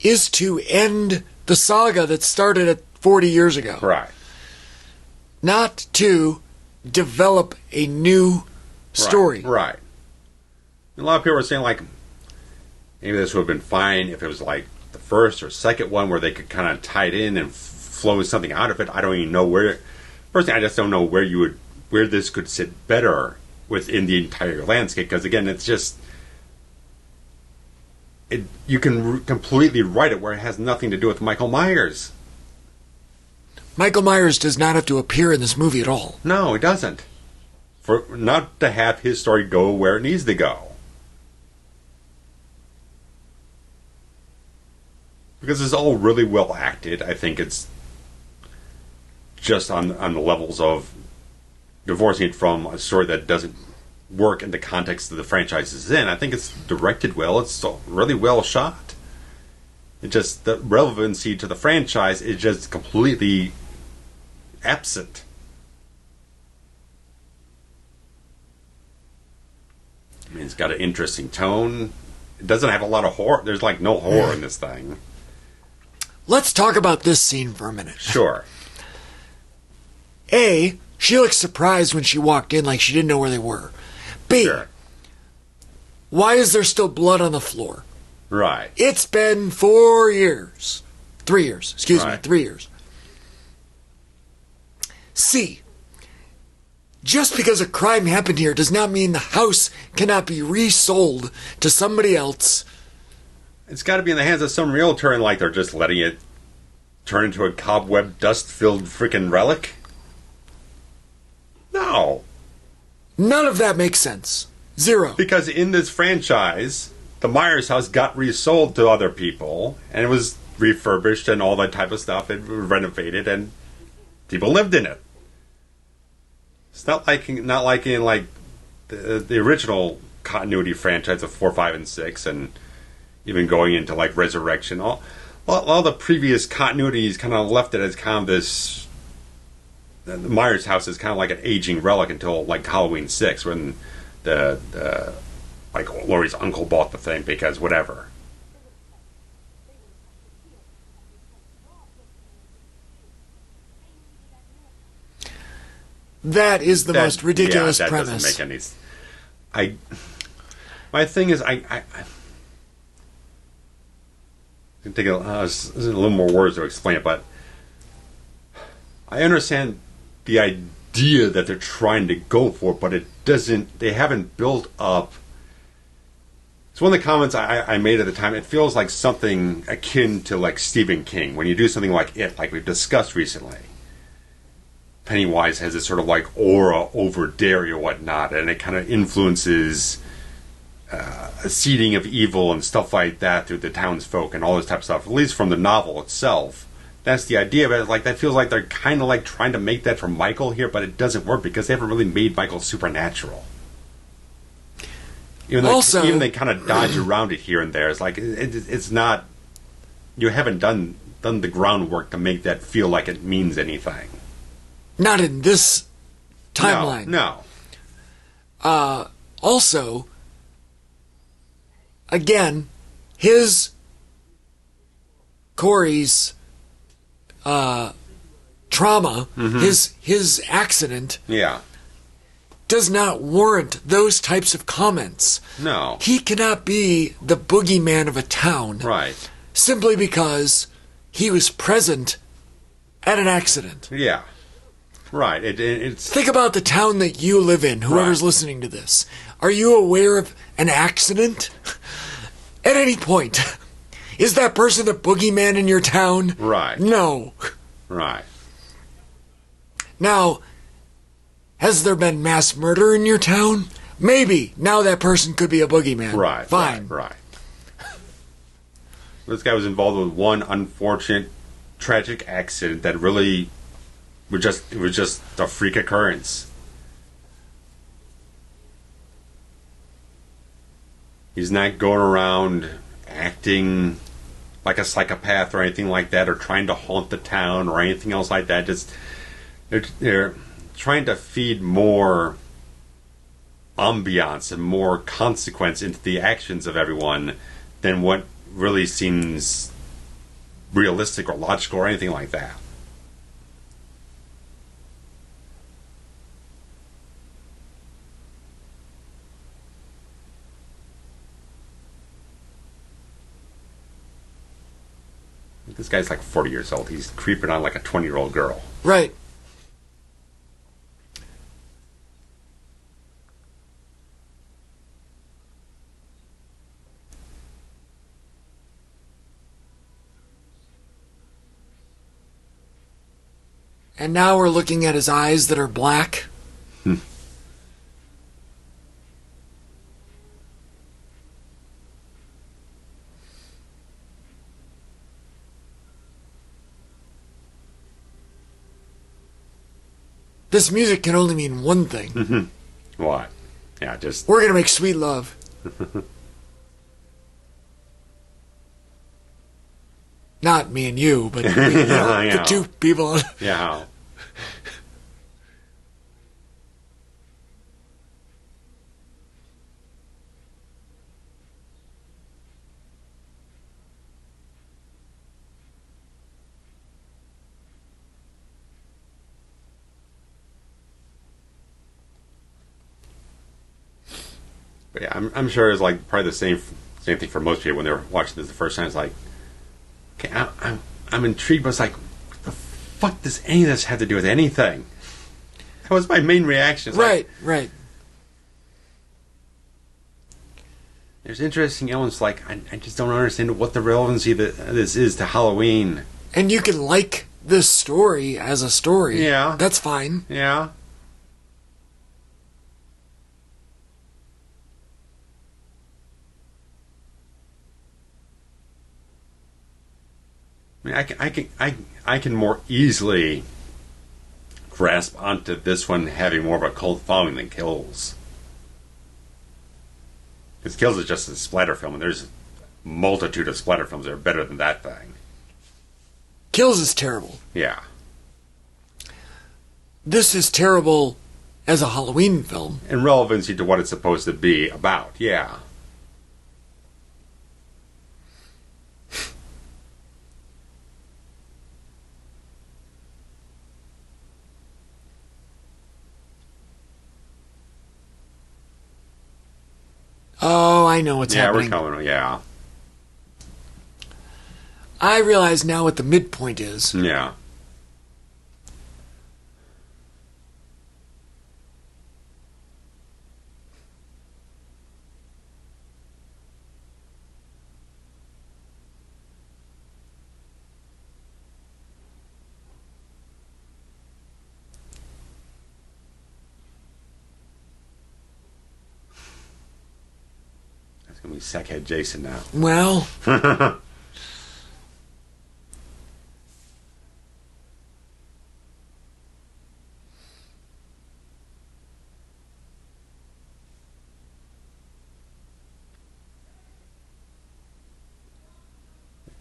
Speaker 2: is to end the saga that started at 40 years ago.
Speaker 1: Right.
Speaker 2: Not to develop a new story.
Speaker 1: Right. A lot of people are saying, like, maybe this would have been fine if it was like the first or second one where they could kind of tie it in and flow something out of it. I don't even know where. Personally, I just don't know where this could sit better within the entire landscape. Because again, it's just you can completely write it where it has nothing to do with Michael Myers.
Speaker 2: Michael Myers does not have to appear in this movie at all.
Speaker 1: No, he doesn't. For not to have his story go where it needs to go. Because it's all really well acted. I think it's just on the levels of divorcing it from a story that doesn't work in the context of the franchise it's in. I think it's directed well. It's really well shot. It just, the relevancy to the franchise is just completely absent. I mean, it's got an interesting tone. It doesn't have a lot of horror. There's like no horror in this thing.
Speaker 2: Let's talk about this scene for a minute.
Speaker 1: Sure.
Speaker 2: A, she looked surprised when she walked in like she didn't know where they were. B,
Speaker 1: Sure.
Speaker 2: Why is there still blood on the floor?
Speaker 1: Right.
Speaker 2: It's been 4 years. 3 years. Excuse me, 3 years. C, just because a crime happened here does not mean the house cannot be resold to somebody else.
Speaker 1: It's got to be in the hands of some realtor, and like they're just letting it turn into a cobweb, dust-filled freaking relic. No.
Speaker 2: None of that makes sense. Zero.
Speaker 1: Because in this franchise, the Myers house got resold to other people, and it was refurbished and all that type of stuff, and renovated, and people lived in it. It's not like in like the original continuity franchise of 4, 5, and 6, and even going into like Resurrection. All the previous continuities kind of left it as kind of this. The Myers house is kind of like an aging relic until like Halloween 6, when the like Laurie's uncle bought the thing because whatever.
Speaker 2: That is the most ridiculous
Speaker 1: that
Speaker 2: premise.
Speaker 1: Doesn't make any. My thing is, I can take a little more words to explain it, but I understand the idea that they're trying to go for, but it doesn't. They haven't built up. It's one of the comments I made at the time. It feels like something akin to like Stephen King when you do something like it, like we've discussed recently. Pennywise has this sort of like aura over Derry or whatnot, and it kind of influences a seeding of evil and stuff like that through the townsfolk and all this type of stuff. At least from the novel itself, that's the idea of it. Like that feels like they're kind of like trying to make that for Michael here, but it doesn't work because they haven't really made Michael supernatural. Even they kind of dodge around it here and there. It's like it's not. You haven't done the groundwork to make that feel like it means anything.
Speaker 2: Not in this timeline.
Speaker 1: No.
Speaker 2: Also, again, Corey's trauma, his accident, does not warrant those types of comments.
Speaker 1: No.
Speaker 2: He cannot be the boogeyman of a town.
Speaker 1: Right.
Speaker 2: Simply because he was present at an accident.
Speaker 1: Yeah. Right. It's
Speaker 2: Think about the town that you live in, whoever's listening to this. Are you aware of an accident? At any point. Is that person a boogeyman in your town?
Speaker 1: Right.
Speaker 2: No.
Speaker 1: Right.
Speaker 2: Now, has there been mass murder in your town? Maybe. Now that person could be a boogeyman.
Speaker 1: Right.
Speaker 2: Fine.
Speaker 1: Right. This guy was involved with one unfortunate, tragic accident that really it was just a freak occurrence. He's not going around acting like a psychopath or anything like that, or trying to haunt the town or anything else like that. Just they're trying to feed more ambiance and more consequence into the actions of everyone than what really seems realistic or logical or anything like that. This guy's like 40 years old. He's creeping on like a 20-year-old girl.
Speaker 2: Right. And now we're looking at his eyes that are black. This music can only mean one thing.
Speaker 1: What? Yeah, just...
Speaker 2: We're going to make sweet love. Not me and you, but the two people.
Speaker 1: Yeah. But yeah, I'm sure it's like probably the same thing for most people when they were watching this the first time. It's like, okay, I'm intrigued, but it's like, what the fuck does any of this have to do with anything? That was my main reaction. It's
Speaker 2: Right.
Speaker 1: There's interesting elements like I just don't understand what the relevancy that this is to Halloween.
Speaker 2: And you can like this story as a story.
Speaker 1: Yeah.
Speaker 2: That's fine.
Speaker 1: Yeah. I mean, I can more easily grasp onto this one having more of a cult following than Kills. Because Kills is just a splatter film, and there's a multitude of splatter films that are better than that thing.
Speaker 2: Kills is terrible.
Speaker 1: Yeah.
Speaker 2: This is terrible as a Halloween film.
Speaker 1: In relevancy to what it's supposed to be about, yeah.
Speaker 2: Oh, I know what's
Speaker 1: yeah,
Speaker 2: happening.
Speaker 1: we're coming. Yeah.
Speaker 2: I realize now what the midpoint is.
Speaker 1: Yeah. It's going to be Sackhead Jason now.
Speaker 2: Well...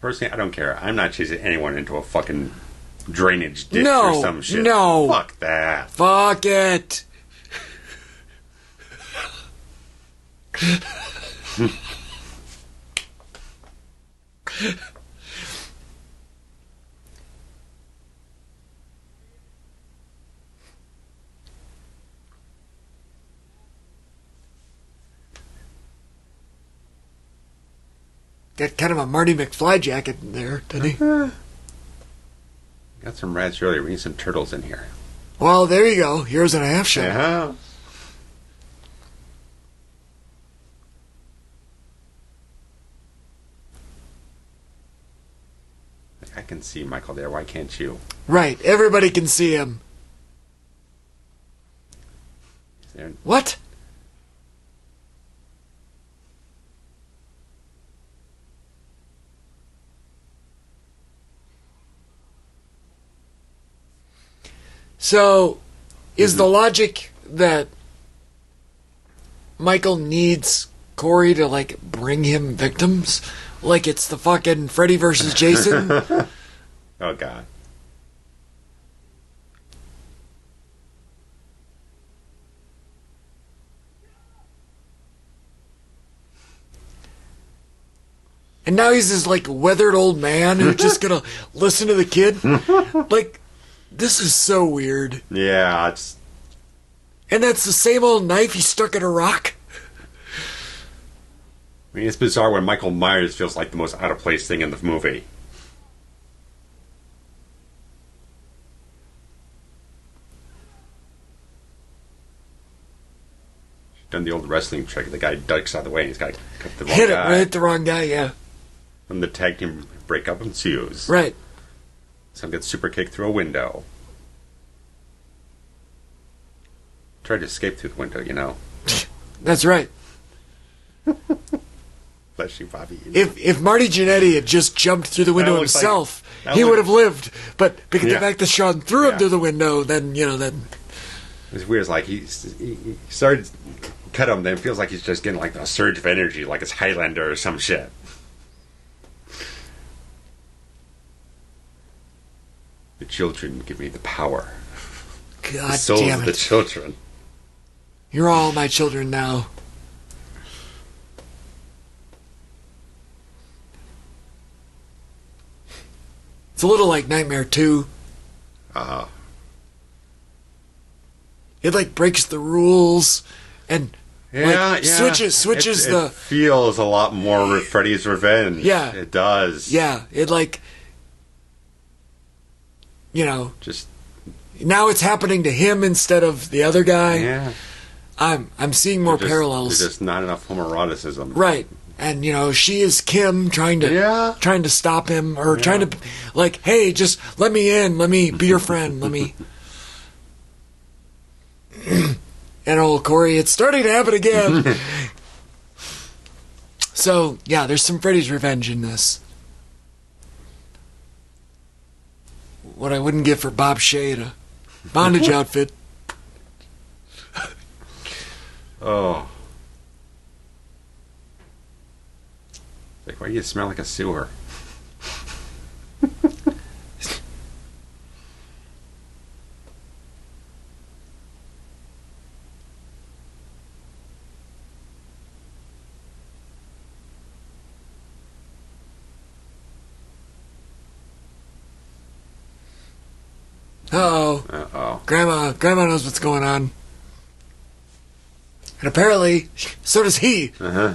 Speaker 1: Personally, I don't care. I'm not chasing anyone into a fucking drainage ditch
Speaker 2: No,
Speaker 1: or some shit.
Speaker 2: no.
Speaker 1: Fuck that.
Speaker 2: Fuck it. Got kind of a Marty McFly jacket in there, doesn't he?
Speaker 1: Got some rats earlier. We need some turtles in here.
Speaker 2: Well, there you go. Heroes in a half shell.
Speaker 1: Yeah. I can see Michael there. Why can't you?
Speaker 2: Right. Everybody can see him.
Speaker 1: There.
Speaker 2: What? So, is the logic that Michael needs Corey to, like, bring him victims? Like it's the fucking Freddy versus Jason?
Speaker 1: Oh, God.
Speaker 2: And now he's this, like, weathered old man who's just gonna listen to the kid? Like, this is so weird.
Speaker 1: Yeah, it's...
Speaker 2: And that's the same old knife he stuck in a rock?
Speaker 1: I mean, it's bizarre when Michael Myers feels like the most out-of-place thing in the movie. She's done the old wrestling trick. The guy ducks out of the way and he's got to cut the wrong guy.
Speaker 2: Hit the wrong guy, yeah.
Speaker 1: And the tag team breakup ensues.
Speaker 2: Right.
Speaker 1: Some gets super kicked through a window. Tried to escape through the window, you know.
Speaker 2: That's right.
Speaker 1: Bless you, Bobby.
Speaker 2: If Marty Jannetty had just jumped through the window himself, he would have lived. But because the fact that Sean threw him through the window, then, you know, then...
Speaker 1: It's weird. It's like he started to cut him, then it feels like he's just getting like a surge of energy, like it's Highlander or some shit. The children give me the power.
Speaker 2: God
Speaker 1: the souls
Speaker 2: damn
Speaker 1: of
Speaker 2: it.
Speaker 1: the children.
Speaker 2: You're all my children now. It's a little like Nightmare 2. It like breaks the rules and switches
Speaker 1: it feels a lot more Freddy's Revenge.
Speaker 2: Yeah.
Speaker 1: It does.
Speaker 2: Yeah, it like, you know,
Speaker 1: Just
Speaker 2: now it's happening to him instead of the other guy.
Speaker 1: yeah.
Speaker 2: I'm seeing more parallels.
Speaker 1: There's just not enough homoeroticism.
Speaker 2: Right. And you know, she is Kim trying to stop him or trying to like, hey, just let me in, let me be your friend, let me. And old Corey, it's starting to happen again. So yeah, there's some Freddy's Revenge in this. What I wouldn't give for Bob Shade, a bondage outfit.
Speaker 1: Oh. Like, why do you smell like a sewer?
Speaker 2: Uh-oh.
Speaker 1: Uh-oh.
Speaker 2: Grandma knows what's going on. And apparently, so does he.
Speaker 1: Uh-huh.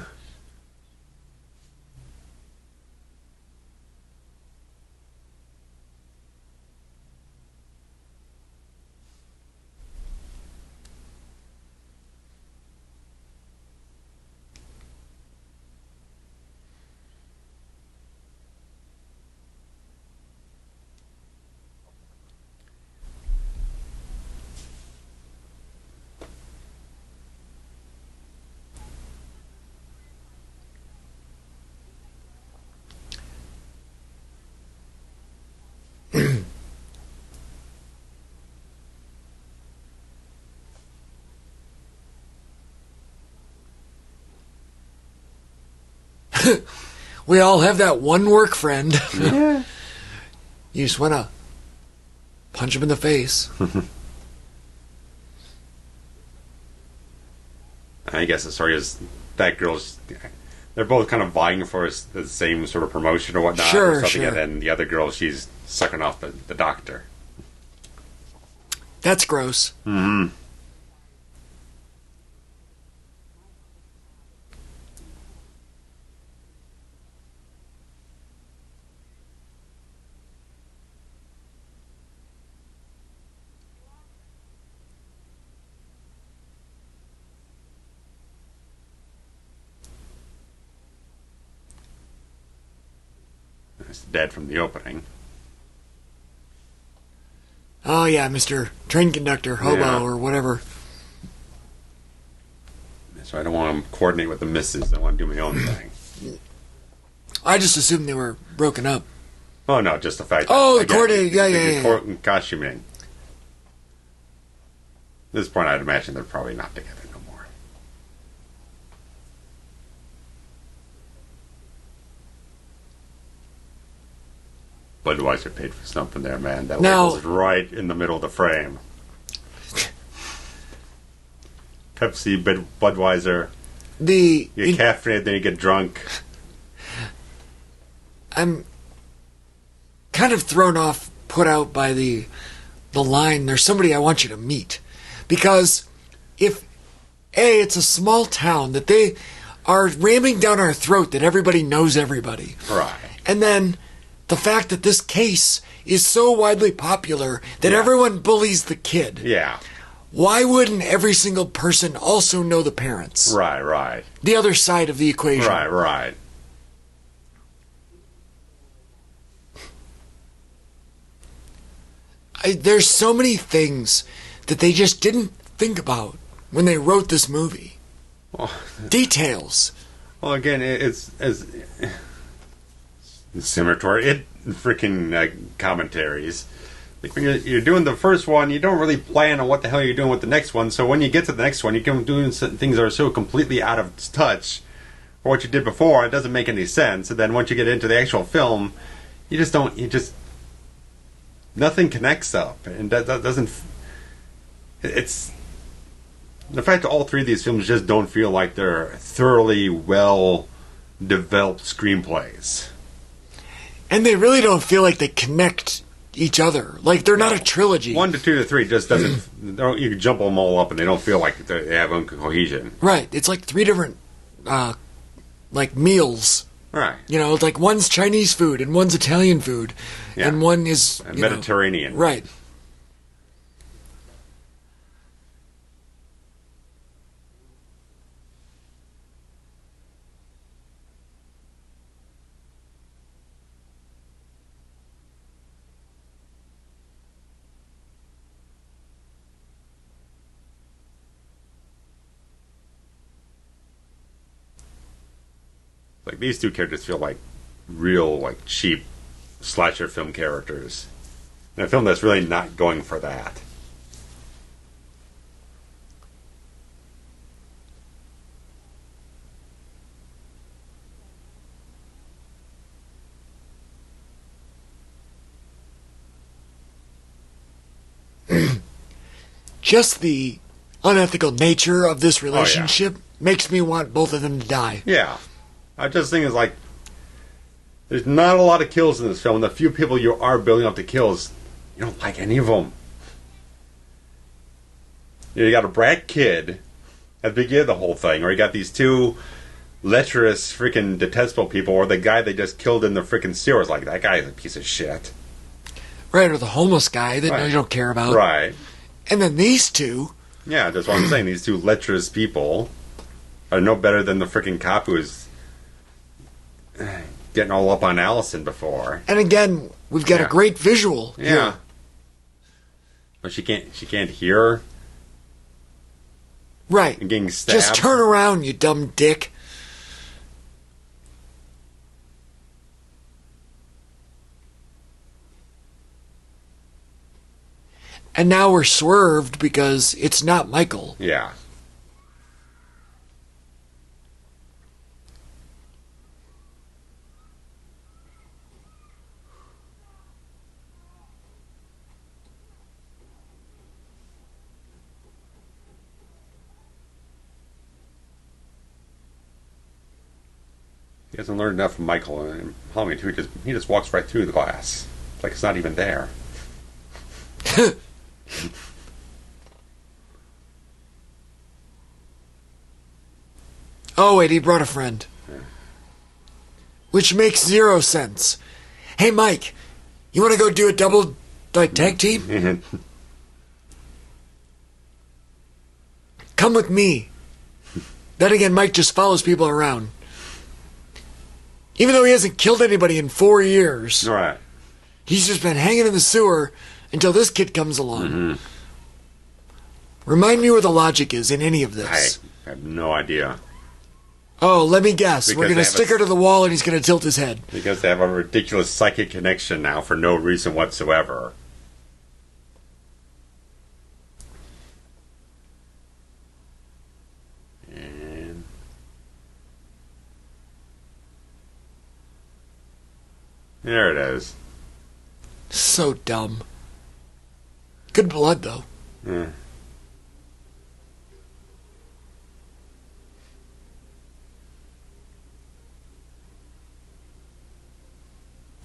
Speaker 2: We all have that one work friend.
Speaker 1: Yeah.
Speaker 2: You just want to punch him in the face.
Speaker 1: I guess the story is that girl's... They're both kind of vying for the same sort of promotion or whatnot.
Speaker 2: Sure,
Speaker 1: or something,
Speaker 2: sure.
Speaker 1: And then the other girl, she's sucking off the doctor.
Speaker 2: That's gross.
Speaker 1: Mm-hmm. That's the dad from the opening.
Speaker 2: Oh, yeah, Mr. Train Conductor, Hobo,
Speaker 1: Yeah.
Speaker 2: or whatever.
Speaker 1: So I don't want to coordinate with the missus. I want to do my own thing.
Speaker 2: I just assumed they were broken up.
Speaker 1: Oh, no, just the fact
Speaker 2: Oh,
Speaker 1: that...
Speaker 2: the coordinating, yeah.
Speaker 1: Costuming. At this point, I'd imagine they're probably not together no more. Budweiser paid for something there, man. That
Speaker 2: Now-
Speaker 1: label's right in the middle of the frame. Pepsi, Budweiser. You get caffeinated, then you get drunk.
Speaker 2: I'm kind of thrown off, put out by the line, there's somebody I want you to meet. Because if, A, it's a small town that they are ramming down our throat that everybody knows everybody.
Speaker 1: Right.
Speaker 2: And then the fact that this case is so widely popular that everyone bullies the kid.
Speaker 1: Yeah.
Speaker 2: Why wouldn't every single person also know the parents?
Speaker 1: Right.
Speaker 2: The other side of the equation.
Speaker 1: Right.
Speaker 2: There's so many things that they just didn't think about when they wrote this movie.
Speaker 1: Well,
Speaker 2: Details.
Speaker 1: Well, again, it's similar to our freaking commentaries. Like when you're doing the first one, you don't really plan on what the hell you're doing with the next one. So when you get to the next one, you're doing things that are so completely out of touch for what you did before. It doesn't make any sense. And then once you get into the actual film, nothing connects up, and that doesn't. It's the fact that all three of these films just don't feel like they're thoroughly well developed screenplays.
Speaker 2: And they really don't feel like they connect each other. Like they're not a trilogy.
Speaker 1: 1 to 2 to 3 just doesn't. You can jump them all up, and they don't feel like they have cohesion.
Speaker 2: Right. It's like three different, like meals.
Speaker 1: Right.
Speaker 2: You know, like one's Chinese food and one's Italian food,
Speaker 1: Yeah.
Speaker 2: and one is
Speaker 1: Mediterranean.
Speaker 2: Right.
Speaker 1: Like these two characters feel like real, like cheap slasher film characters. In a film that's really not going for that.
Speaker 2: Just the unethical nature of this relationship makes me want both of them to die.
Speaker 1: Yeah. I just think it's like there's not a lot of kills in this film. The few people you are building up to kills, you don't like any of them. You got a brat kid at the beginning of the whole thing, where you got these two lecherous, freaking detestable people, or the guy they just killed in the freaking sewers. Like, that guy is a piece of shit.
Speaker 2: Right, or the homeless guy that
Speaker 1: Right.
Speaker 2: you don't care about.
Speaker 1: Right.
Speaker 2: And then these two.
Speaker 1: Yeah, that's what I'm saying. These two lecherous people are no better than the freaking cop who was getting all up on Allison before.
Speaker 2: And again, we've got a great visual.
Speaker 1: Yeah.
Speaker 2: Here.
Speaker 1: But she can't hear.
Speaker 2: Right.
Speaker 1: And getting stabbed.
Speaker 2: Just turn around, you dumb dick. And now we're swerved because it's not Michael.
Speaker 1: Yeah. He hasn't learned enough from Michael and Halloween too. He just walks right through the glass. It's like it's not even there.
Speaker 2: Oh, wait, he brought a friend.
Speaker 1: Yeah.
Speaker 2: Which makes 0 sense. Hey, Mike, you want to go do a double, tag team? Come with me. Then again, Mike just follows people around. Even though he hasn't killed anybody in 4 years.
Speaker 1: Right.
Speaker 2: He's just been hanging in the sewer until this kid comes along. Mm-hmm. Remind me where the logic is in any of this.
Speaker 1: I have no idea.
Speaker 2: Oh, let me guess.
Speaker 1: Because
Speaker 2: we're going to stick her to the wall and he's going to tilt his head.
Speaker 1: Because they have a ridiculous psychic connection now for no reason whatsoever. And there it is.
Speaker 2: So dumb. Good blood, though.
Speaker 1: Yeah.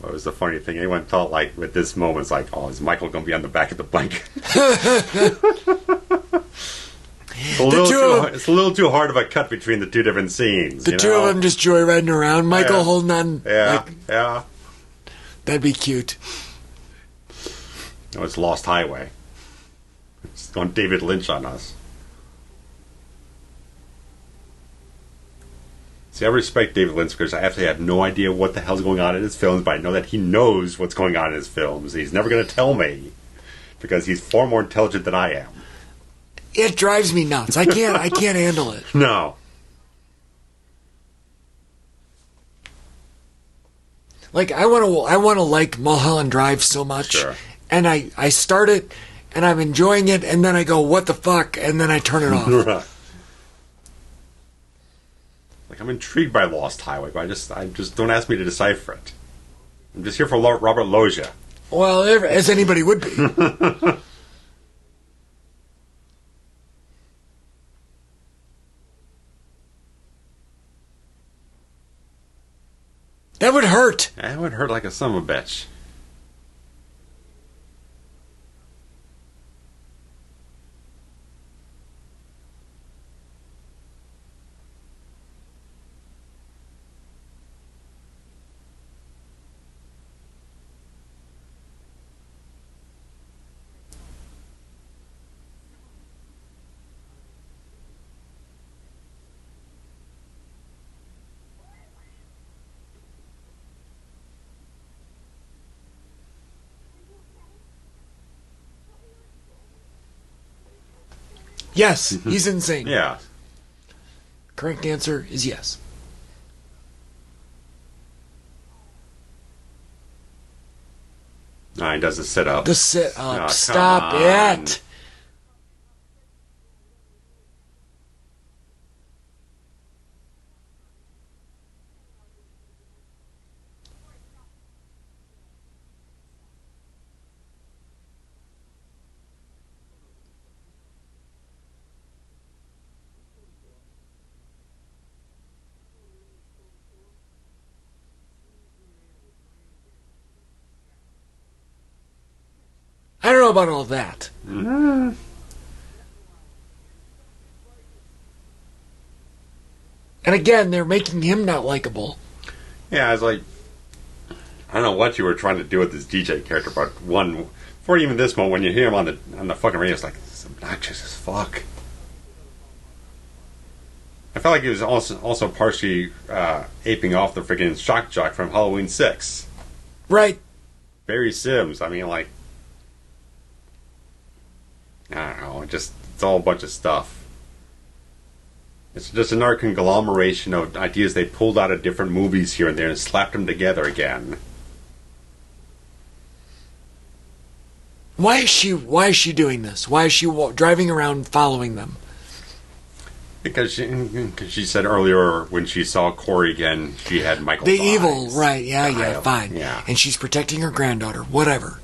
Speaker 1: What was the funny thing? Anyone thought, like, with this moment, it's like, oh, is Michael going to be on the back of the bike? It's a little too hard of a cut between the two different scenes.
Speaker 2: The two of them just joyriding around. Michael holding on.
Speaker 1: Yeah, yeah.
Speaker 2: That'd be cute.
Speaker 1: No, it's Lost Highway. It's going David Lynch on us. See, I respect David Lynch because I actually have no idea what the hell's going on in his films, but I know that he knows what's going on in his films. He's never going to tell me because he's far more intelligent than I am.
Speaker 2: It drives me nuts. I can't handle it.
Speaker 1: No.
Speaker 2: Like I want to like Mulholland Drive so much,
Speaker 1: Sure.
Speaker 2: And I start it and I'm enjoying it, and then I go, what the fuck, and then I turn it off.
Speaker 1: Right. Like, I'm intrigued by Lost Highway, but I just don't ask me to decipher it. I'm just here for Robert Loggia.
Speaker 2: Well, as anybody would be. That would hurt.
Speaker 1: That would hurt like a son of a bitch.
Speaker 2: Yes, he's insane.
Speaker 1: Yeah.
Speaker 2: Correct answer is yes.
Speaker 1: No, he does the sit-up.
Speaker 2: The sit-up.
Speaker 1: Oh,
Speaker 2: Stop
Speaker 1: come on.
Speaker 2: it. I don't know about all that. And again, they're making him not likable.
Speaker 1: Yeah, I was like, I don't know what you were trying to do with this DJ character, but for even this moment, when you hear him on the fucking radio, it's like, it's obnoxious as fuck. I felt like he was also partially aping off the freaking shock jock from Halloween 6.
Speaker 2: Right.
Speaker 1: Barry Sims. I mean, like, I don't know, it's all a bunch of stuff. It's just another conglomeration of ideas they pulled out of different movies here and there and slapped them together again.
Speaker 2: Why is she doing this? Why is she driving around following them?
Speaker 1: Because she said earlier when she saw Corey again, she had Michael's
Speaker 2: The
Speaker 1: eyes.
Speaker 2: evil, right, yeah, fine.
Speaker 1: Yeah.
Speaker 2: And she's protecting her granddaughter, whatever.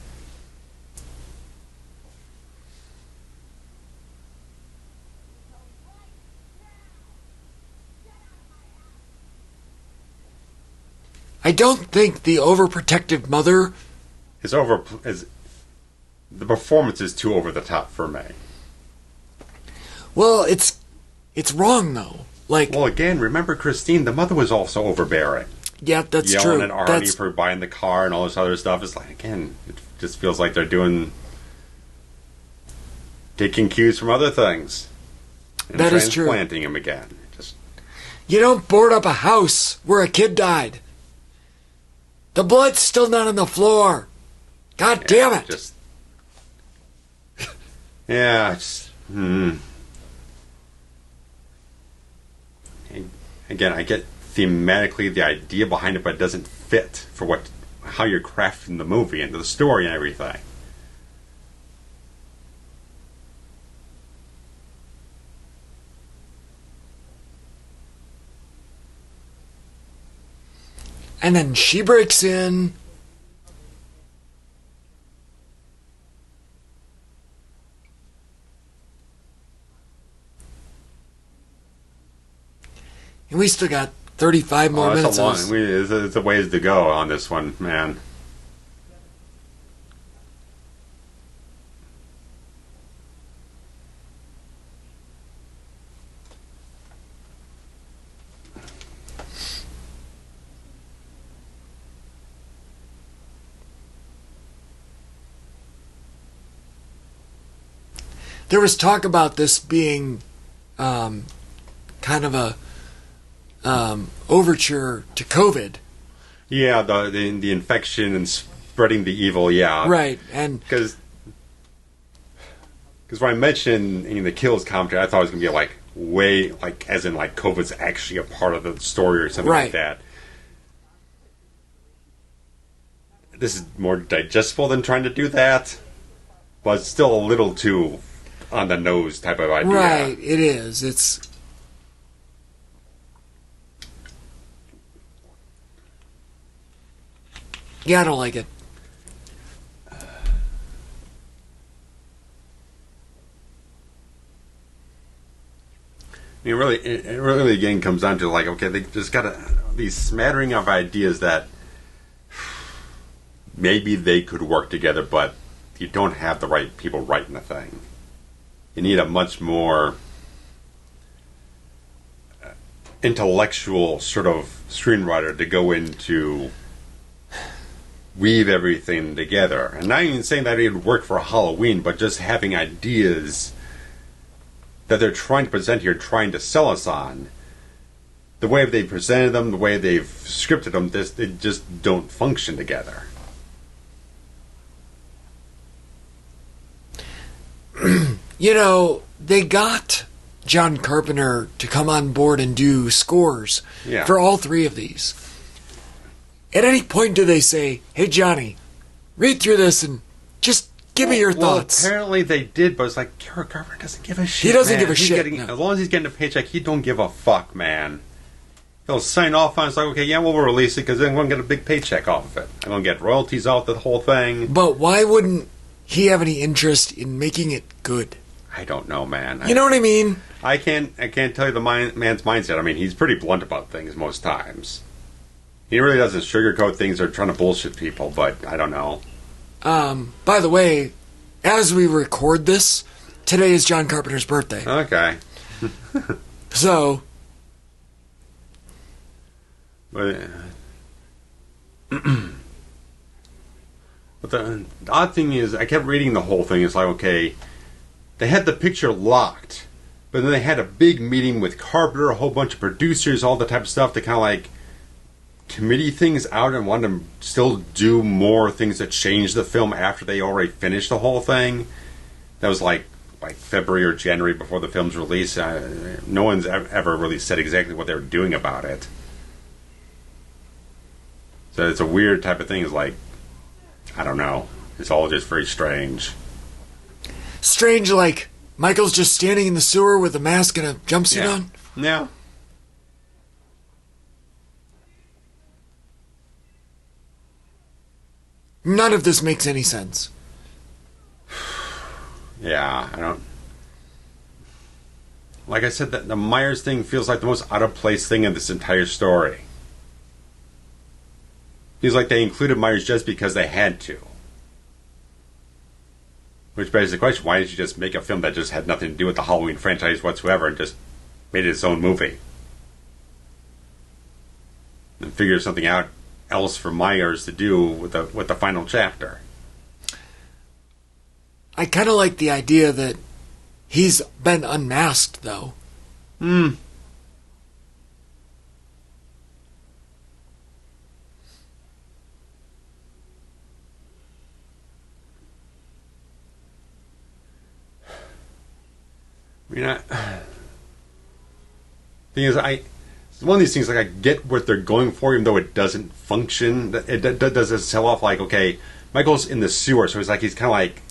Speaker 2: I don't think the overprotective mother
Speaker 1: is the performance is too over the top for me.
Speaker 2: Well, it's wrong though. Like,
Speaker 1: well, again, remember Christine, the mother was also overbearing.
Speaker 2: Yeah, that's
Speaker 1: yelling
Speaker 2: true.
Speaker 1: at Arnie for buying the car and all this other stuff. It's like, again, it just feels like they're taking cues from other things. And
Speaker 2: that is true.
Speaker 1: Transplanting him again.
Speaker 2: You don't board up a house where a kid died. The blood's still not on the floor. God damn it.
Speaker 1: Again, I get thematically the idea behind it, but it doesn't fit for how you're crafting the movie and the story and everything.
Speaker 2: And then she breaks in. And we still got 35 more minutes.
Speaker 1: It's a ways to go on this one, man.
Speaker 2: There was talk about this being kind of a overture to COVID.
Speaker 1: Yeah, the infection and spreading the evil. Yeah,
Speaker 2: right. And
Speaker 1: because when I mentioned in the Kills commentary, I thought it was gonna be as in COVID's actually a part of the story or something like that. This is more digestible than trying to do that, but it's still a little too on the nose type of idea.
Speaker 2: Right, it is. It's yeah, I don't like it.
Speaker 1: I mean, it really again comes down to okay, they just got these smattering of ideas that maybe they could work together, but you don't have the right people writing the thing. You need a much more intellectual sort of screenwriter to go into weave everything together. And not even saying that it would work for Halloween, but just having ideas that they're trying to present here, trying to sell us on. The way they presented them, the way they've scripted them, they just don't function together.
Speaker 2: You know, they got John Carpenter to come on board and do scores for all three of these. At any point do they say, hey, Johnny, read through this and just give me your thoughts?
Speaker 1: Apparently they did, but it's like, Carpenter doesn't give a shit.
Speaker 2: He doesn't give a shit.
Speaker 1: No. As long as he's getting a paycheck, he don't give a fuck, man. He'll sign off on it. It's like, okay, yeah, we'll release it because then we're going to get a big paycheck off of it. I'm going to get royalties off the whole thing.
Speaker 2: But why wouldn't he have any interest in making it good?
Speaker 1: I don't know, man.
Speaker 2: You know what I mean?
Speaker 1: I can't tell you the man's mindset. I mean, he's pretty blunt about things most times. He really doesn't sugarcoat things or trying to bullshit people, but I don't know.
Speaker 2: By the way, as we record this, today is John Carpenter's birthday.
Speaker 1: Okay.
Speaker 2: So,
Speaker 1: But the odd thing is, I kept reading the whole thing. It's like, okay, they had the picture locked, but then they had a big meeting with Carpenter, a whole bunch of producers, all the type of stuff to kind of like committee things out and want to still do more things that change the film after they already finished the whole thing. That was like February or January before the film's release. No one's ever really said exactly what they were doing about it. So it's a weird type of thing. It's like, I don't know. It's all just very strange.
Speaker 2: Strange, like Michael's just standing in the sewer with a mask and a jumpsuit on?
Speaker 1: Yeah.
Speaker 2: None of this makes any sense.
Speaker 1: Yeah, I don't... Like I said, the Myers thing feels like the most out-of-place thing in this entire story. Feels like they included Myers just because they had to. Which begs the question, why didn't you just make a film that just had nothing to do with the Halloween franchise whatsoever and just made it its own movie? And figure something out else for Myers to do with the final chapter.
Speaker 2: I kind of like the idea that he's been unmasked, though.
Speaker 1: I mean, thing is, it's one of these things, like, I get what they're going for, even though it doesn't function. It doesn't sell off like, okay, Michael's in the sewer, so it's like he's kind of like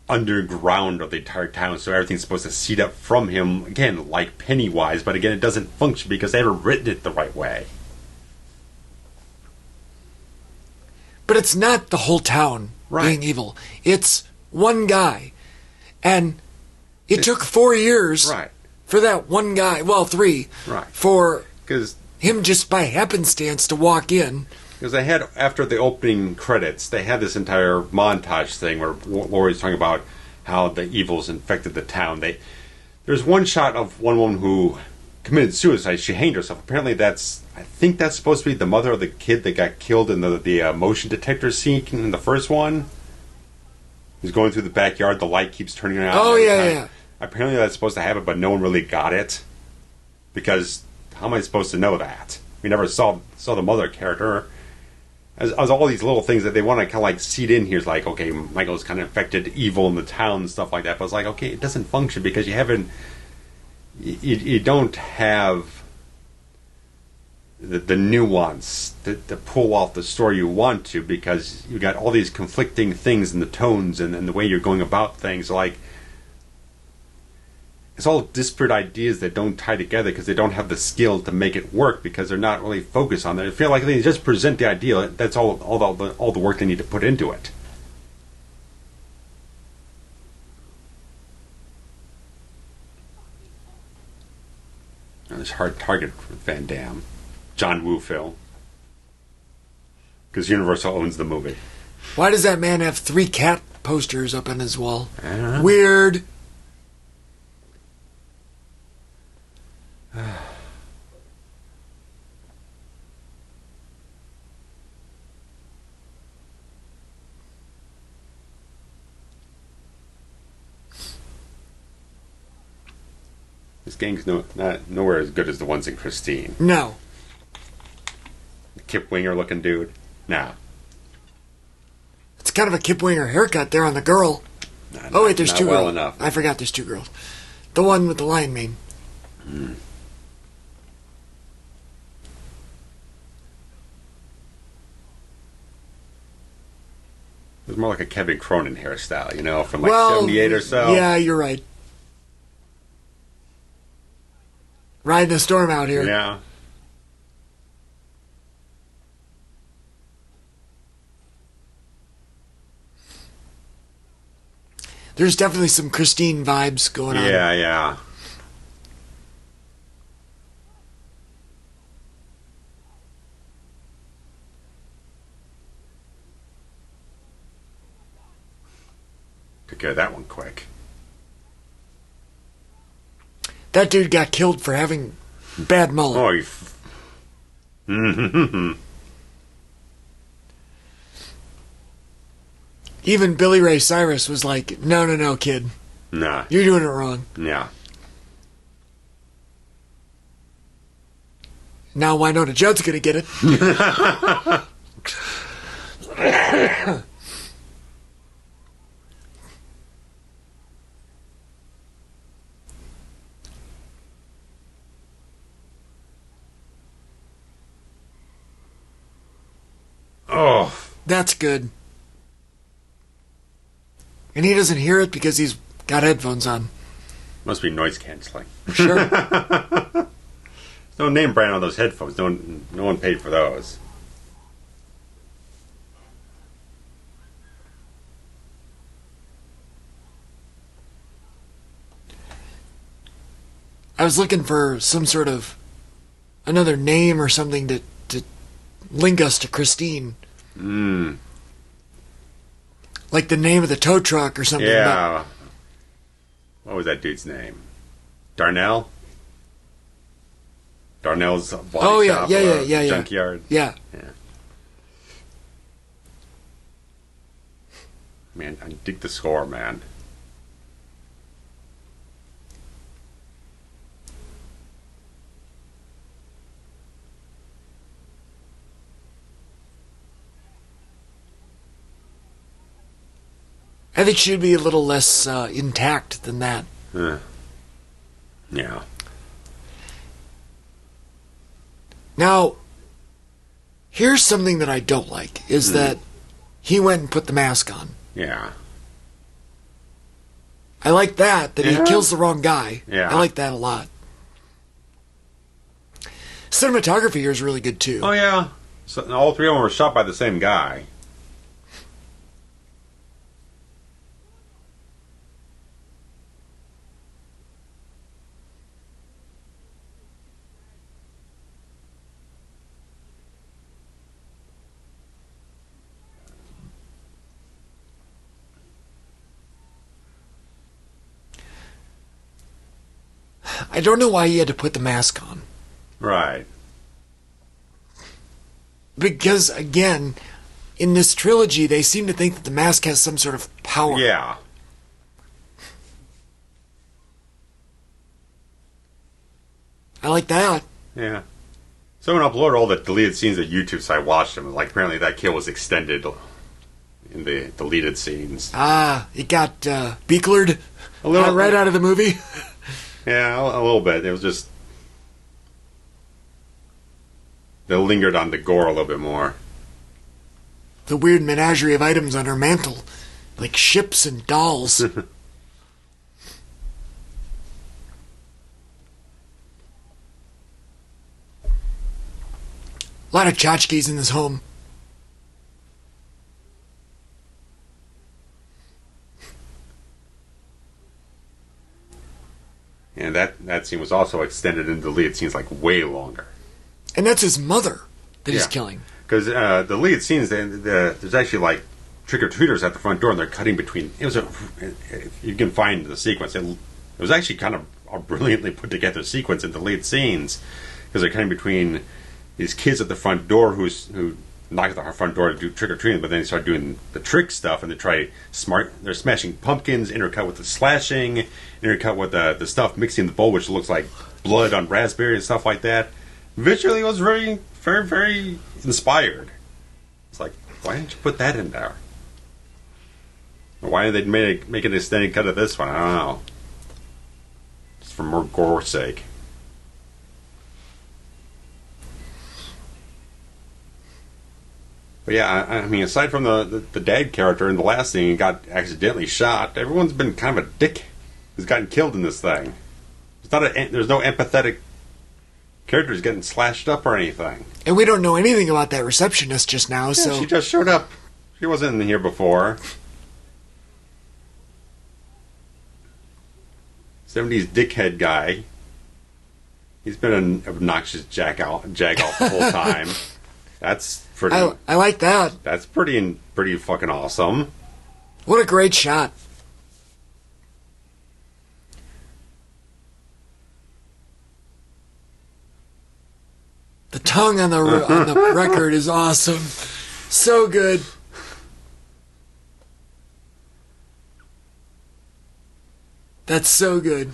Speaker 1: underground of the entire town, so everything's supposed to seed up from him, again, like Pennywise, but again, it doesn't function because they haven't written it the right way.
Speaker 2: But it's not the whole town being evil. It's one guy. And it took 4 years for that one guy, well, 3, for him just by happenstance to walk in.
Speaker 1: Because they had, after the opening credits, they had this entire montage thing where Laurie's talking about how the evils infected the town. There's one shot of one woman who committed suicide. She hanged herself. Apparently I think that's supposed to be the mother of the kid that got killed in the motion detector scene in the first one. He's going through the backyard, the light keeps turning on.
Speaker 2: Oh, yeah.
Speaker 1: Apparently that's supposed to happen, but no one really got it. Because how am I supposed to know that? We never saw the mother character. As all these little things that they want to kind of like seed in here is like, okay, Michael's kind of infected evil in the town and stuff like that. But it's like, okay, it doesn't function because you don't have the nuance to pull off the story you want to, because you got all these conflicting things in the tones and the way you're going about things. Like, it's all disparate ideas that don't tie together because they don't have the skill to make it work, because they're not really focused on it. I feel like they just present the idea. That's all the work they need to put into it. There's hard target for Van Damme. John Woo Phil. Because Universal owns the movie.
Speaker 2: Why does that man have 3 cat posters up on his wall?
Speaker 1: I don't know.
Speaker 2: Weird.
Speaker 1: This gang's nowhere as good as the ones in Christine.
Speaker 2: No.
Speaker 1: The Kip Winger looking dude. Nah.
Speaker 2: It's kind of a Kip Winger haircut there on the girl. Oh wait, there's 2 girls.
Speaker 1: Enough.
Speaker 2: I forgot there's 2 girls. The one with the lion mane.
Speaker 1: It was more like a Kevin Cronin hairstyle, from like 78 or so.
Speaker 2: Yeah, you're right. Riding a storm out here.
Speaker 1: Yeah.
Speaker 2: There's definitely some Christine vibes going on.
Speaker 1: Yeah. Took care of that one quick.
Speaker 2: That dude got killed for having bad mullet.
Speaker 1: Oh,
Speaker 2: Even Billy Ray Cyrus was like, no, kid.
Speaker 1: Nah.
Speaker 2: You're doing it wrong.
Speaker 1: Yeah.
Speaker 2: Now Winona Judd's going to get it.
Speaker 1: Oh.
Speaker 2: That's good. And he doesn't hear it because he's got headphones on.
Speaker 1: Must be noise canceling.
Speaker 2: Sure.
Speaker 1: No name brand on those headphones. No one paid for those.
Speaker 2: I was looking for some sort of another name or something to link us to Christine. Like the name of the tow truck or something.
Speaker 1: Yeah. What was that dude's name? Darnell? Darnell's body shop or junkyard.
Speaker 2: Yeah.
Speaker 1: Man, I dig the score, man.
Speaker 2: I think she'd be a little less intact than that.
Speaker 1: Yeah.
Speaker 2: Now, here's something that I don't like, is that he went and put the mask on.
Speaker 1: Yeah.
Speaker 2: I like that he kills the wrong guy.
Speaker 1: Yeah.
Speaker 2: I like that a lot. Cinematography here is really good, too.
Speaker 1: Oh, yeah. So, all three of them were shot by the same guy.
Speaker 2: I don't know why he had to put the mask on.
Speaker 1: Right.
Speaker 2: Because, again, in this trilogy, they seem to think that the mask has some sort of power.
Speaker 1: Yeah.
Speaker 2: I like that.
Speaker 1: Yeah. Someone uploaded all the deleted scenes to YouTube, so I watched them. Like, apparently that kill was extended in the deleted scenes.
Speaker 2: Ah, it got beaklered right out of the movie.
Speaker 1: Yeah, a little bit. It was just... They lingered on the gore a little bit more.
Speaker 2: The weird menagerie of items on her mantle. Like ships and dolls. A lot of tchotchkes in this home.
Speaker 1: And that scene was also extended into deleted scenes, like, way longer.
Speaker 2: And that's his mother that he's killing.
Speaker 1: Because the lead scenes, there's actually, like, trick-or-treaters at the front door, and they're cutting between... you can find the sequence. It was actually kind of a brilliantly put-together sequence in the lead scenes, because they're cutting between these kids at the front door who knock at the front door to do trick-or-treating, but then they start doing the trick stuff, and they're smashing pumpkins, intercut with the slashing, intercut with the stuff mixing the bowl, which looks like blood on raspberry and stuff like that. Visually, it was very, very, very inspired. It's like, why didn't you put that in there? Or why did they make an extended cut of this one? I don't know. Just for more gore's sake. But yeah, I mean, aside from the dad character in the last scene, he got accidentally shot. Everyone's been kind of a dick who's gotten killed in this thing. There's no empathetic characters getting slashed up or anything.
Speaker 2: And we don't know anything about that receptionist just now,
Speaker 1: Yeah,
Speaker 2: so...
Speaker 1: she just showed up. She wasn't in here before. 70s dickhead guy. He's been an obnoxious jag-off the whole time. That's pretty...
Speaker 2: I like that.
Speaker 1: That's pretty fucking awesome.
Speaker 2: What a great shot. The tongue on the record is awesome. So good. That's so good.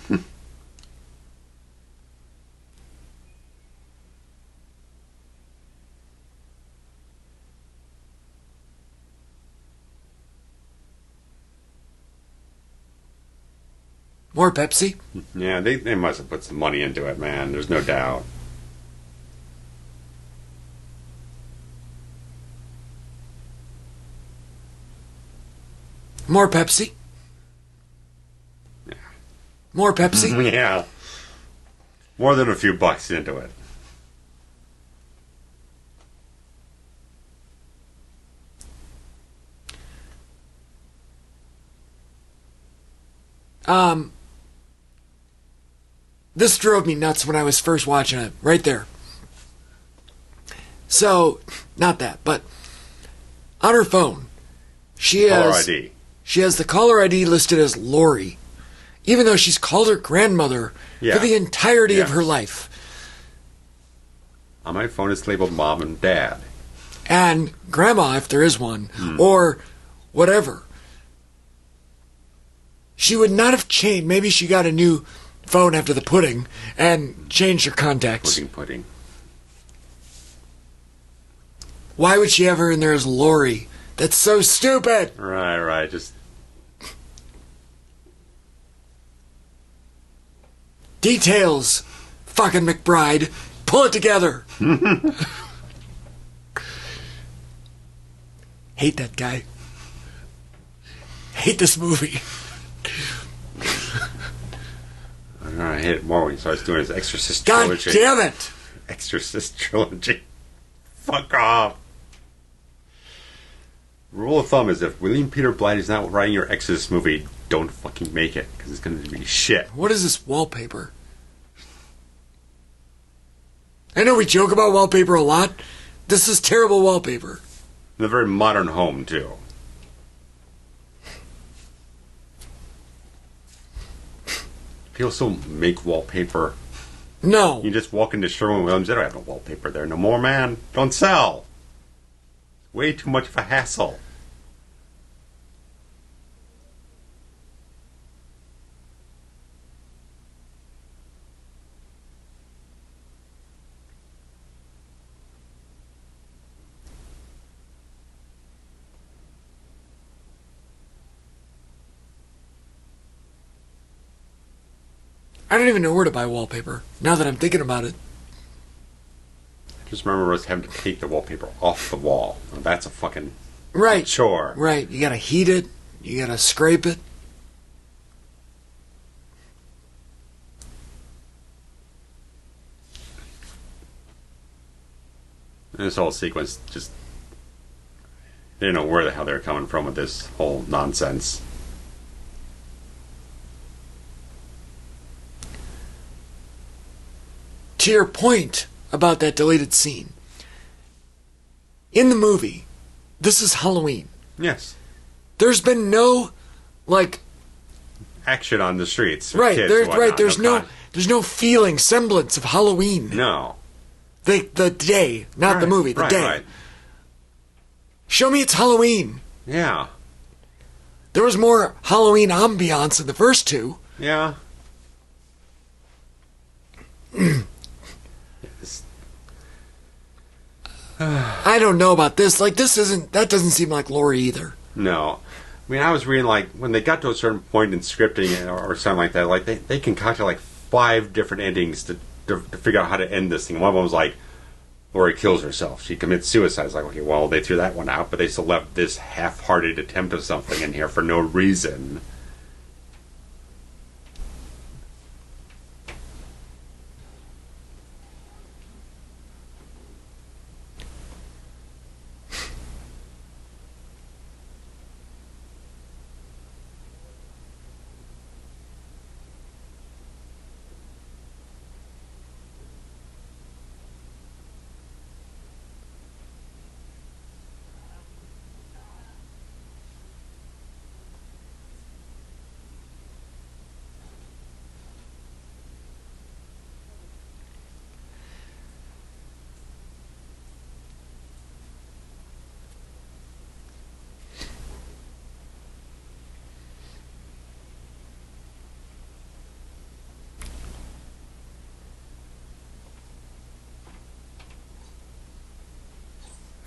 Speaker 2: More Pepsi?
Speaker 1: Yeah, they must have put some money into it, man. There's no doubt.
Speaker 2: More Pepsi?
Speaker 1: Yeah.
Speaker 2: More Pepsi?
Speaker 1: Yeah. More than a few bucks into it.
Speaker 2: This drove me nuts when I was first watching it. Right there. So, not that, but on her phone, she has the caller ID listed as Lori, even though she's called her grandmother for the entirety of her life.
Speaker 1: On my phone, it's labeled Mom and Dad.
Speaker 2: And Grandma, if there is one, or whatever. She would not have changed. Maybe she got a new phone after the pudding and changed her contacts.
Speaker 1: Pudding.
Speaker 2: Why would she have her in there as Lori? That's so stupid.
Speaker 1: Right. Just
Speaker 2: details. Fucking McBride. Pull it together. Hate that guy. Hate this movie.
Speaker 1: I hate it more when he starts doing his Exorcist
Speaker 2: God
Speaker 1: trilogy.
Speaker 2: Damn it!
Speaker 1: Exorcist trilogy. Fuck off. Rule of thumb is if William Peter Blatty is not writing your Exorcist movie, don't fucking make it, because it's going to be shit.
Speaker 2: What is this wallpaper? I know we joke about wallpaper a lot. This is terrible wallpaper.
Speaker 1: In a very modern home, too. People still make wallpaper.
Speaker 2: No.
Speaker 1: You just walk into Sherwin-Williams, they don't have no wallpaper there no more, man. Don't sell. Way too much of a hassle.
Speaker 2: I don't even know where to buy wallpaper, now that I'm thinking about it.
Speaker 1: I just remember us having to take the wallpaper off the wall. Now, that's a fucking chore.
Speaker 2: Right. You gotta heat it. You gotta scrape it.
Speaker 1: And this whole sequence just... They didn't know where the hell they were coming from with this whole nonsense.
Speaker 2: To your point about that deleted scene, in the movie, this is Halloween.
Speaker 1: Yes.
Speaker 2: There's been no,
Speaker 1: action on the streets.
Speaker 2: Right,
Speaker 1: Kids
Speaker 2: there's no feeling, semblance of Halloween.
Speaker 1: No.
Speaker 2: The day, not the movie, the day.
Speaker 1: Right.
Speaker 2: Show me it's Halloween.
Speaker 1: Yeah.
Speaker 2: There was more Halloween ambiance in the first two.
Speaker 1: Yeah.
Speaker 2: I don't know about this. That doesn't seem like Lori either.
Speaker 1: No. I mean, I was reading, when they got to a certain point in scripting or something like that, they concocted, 5 different endings to figure out how to end this thing. One of them was, Lori kills herself. She commits suicide. It's okay, well, they threw that one out, but they still left this half-hearted attempt of something in here for no reason.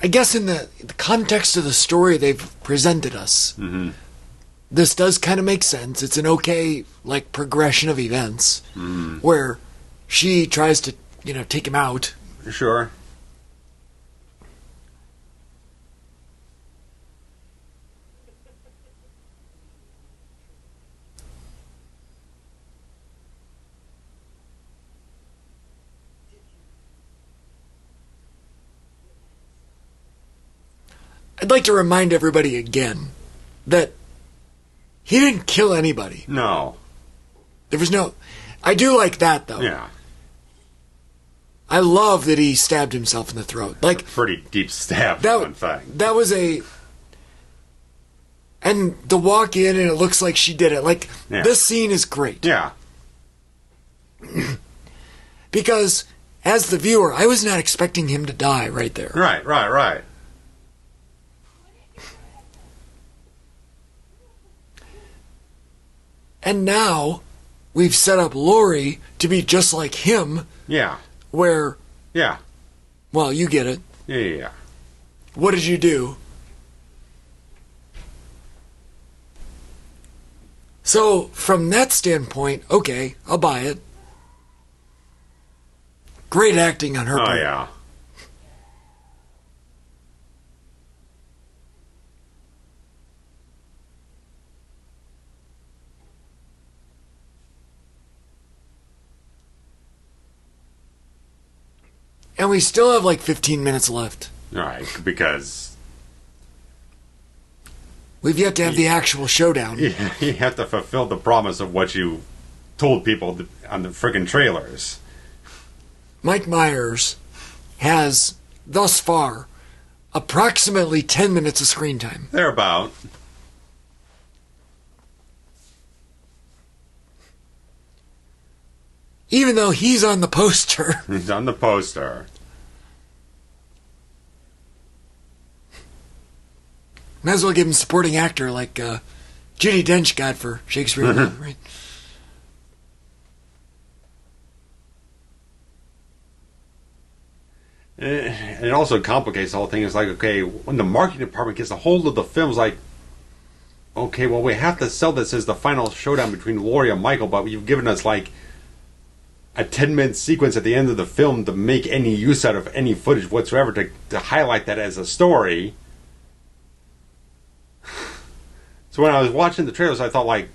Speaker 2: I guess in the context of the story they've presented us, this does kind of make sense. It's an okay, like, progression of events where she tries to, take him out.
Speaker 1: Sure.
Speaker 2: I'd like to remind everybody again that he didn't kill anybody.
Speaker 1: No.
Speaker 2: There was no... I do like that, though.
Speaker 1: Yeah.
Speaker 2: I love that he stabbed himself in the throat. Like,
Speaker 1: a pretty deep stab, one thing.
Speaker 2: That was a... And the walk in and it looks like she did it. Like, this scene is great.
Speaker 1: Yeah.
Speaker 2: Because, as the viewer, I was not expecting him to die right there.
Speaker 1: Right.
Speaker 2: And now, we've set up Lori to be just like him.
Speaker 1: Yeah.
Speaker 2: Where...
Speaker 1: Yeah.
Speaker 2: Well, you get it.
Speaker 1: Yeah.
Speaker 2: What did you do? So, from that standpoint, okay, I'll buy it. Great acting on her part.
Speaker 1: Oh, yeah.
Speaker 2: And we still have like 15 minutes left.
Speaker 1: Right, because...
Speaker 2: We've yet to have the actual showdown.
Speaker 1: You have to fulfill the promise of what you told people on the friggin' trailers.
Speaker 2: Mike Myers has, thus far, approximately 10 minutes of screen time.
Speaker 1: Thereabout.
Speaker 2: Even though he's on the poster.
Speaker 1: He's on the poster.
Speaker 2: Might as well give him supporting actor like Judi Dench got for Shakespeare, right?
Speaker 1: And it also complicates the whole thing. It's like, okay, when the marketing department gets a hold of the film, it's like, okay, well, we have to sell this as the final showdown between Lori and Michael, but you've given us like a 10-minute sequence at the end of the film to make any use out of any footage whatsoever to highlight that as a story. So when I was watching the trailers, I thought, like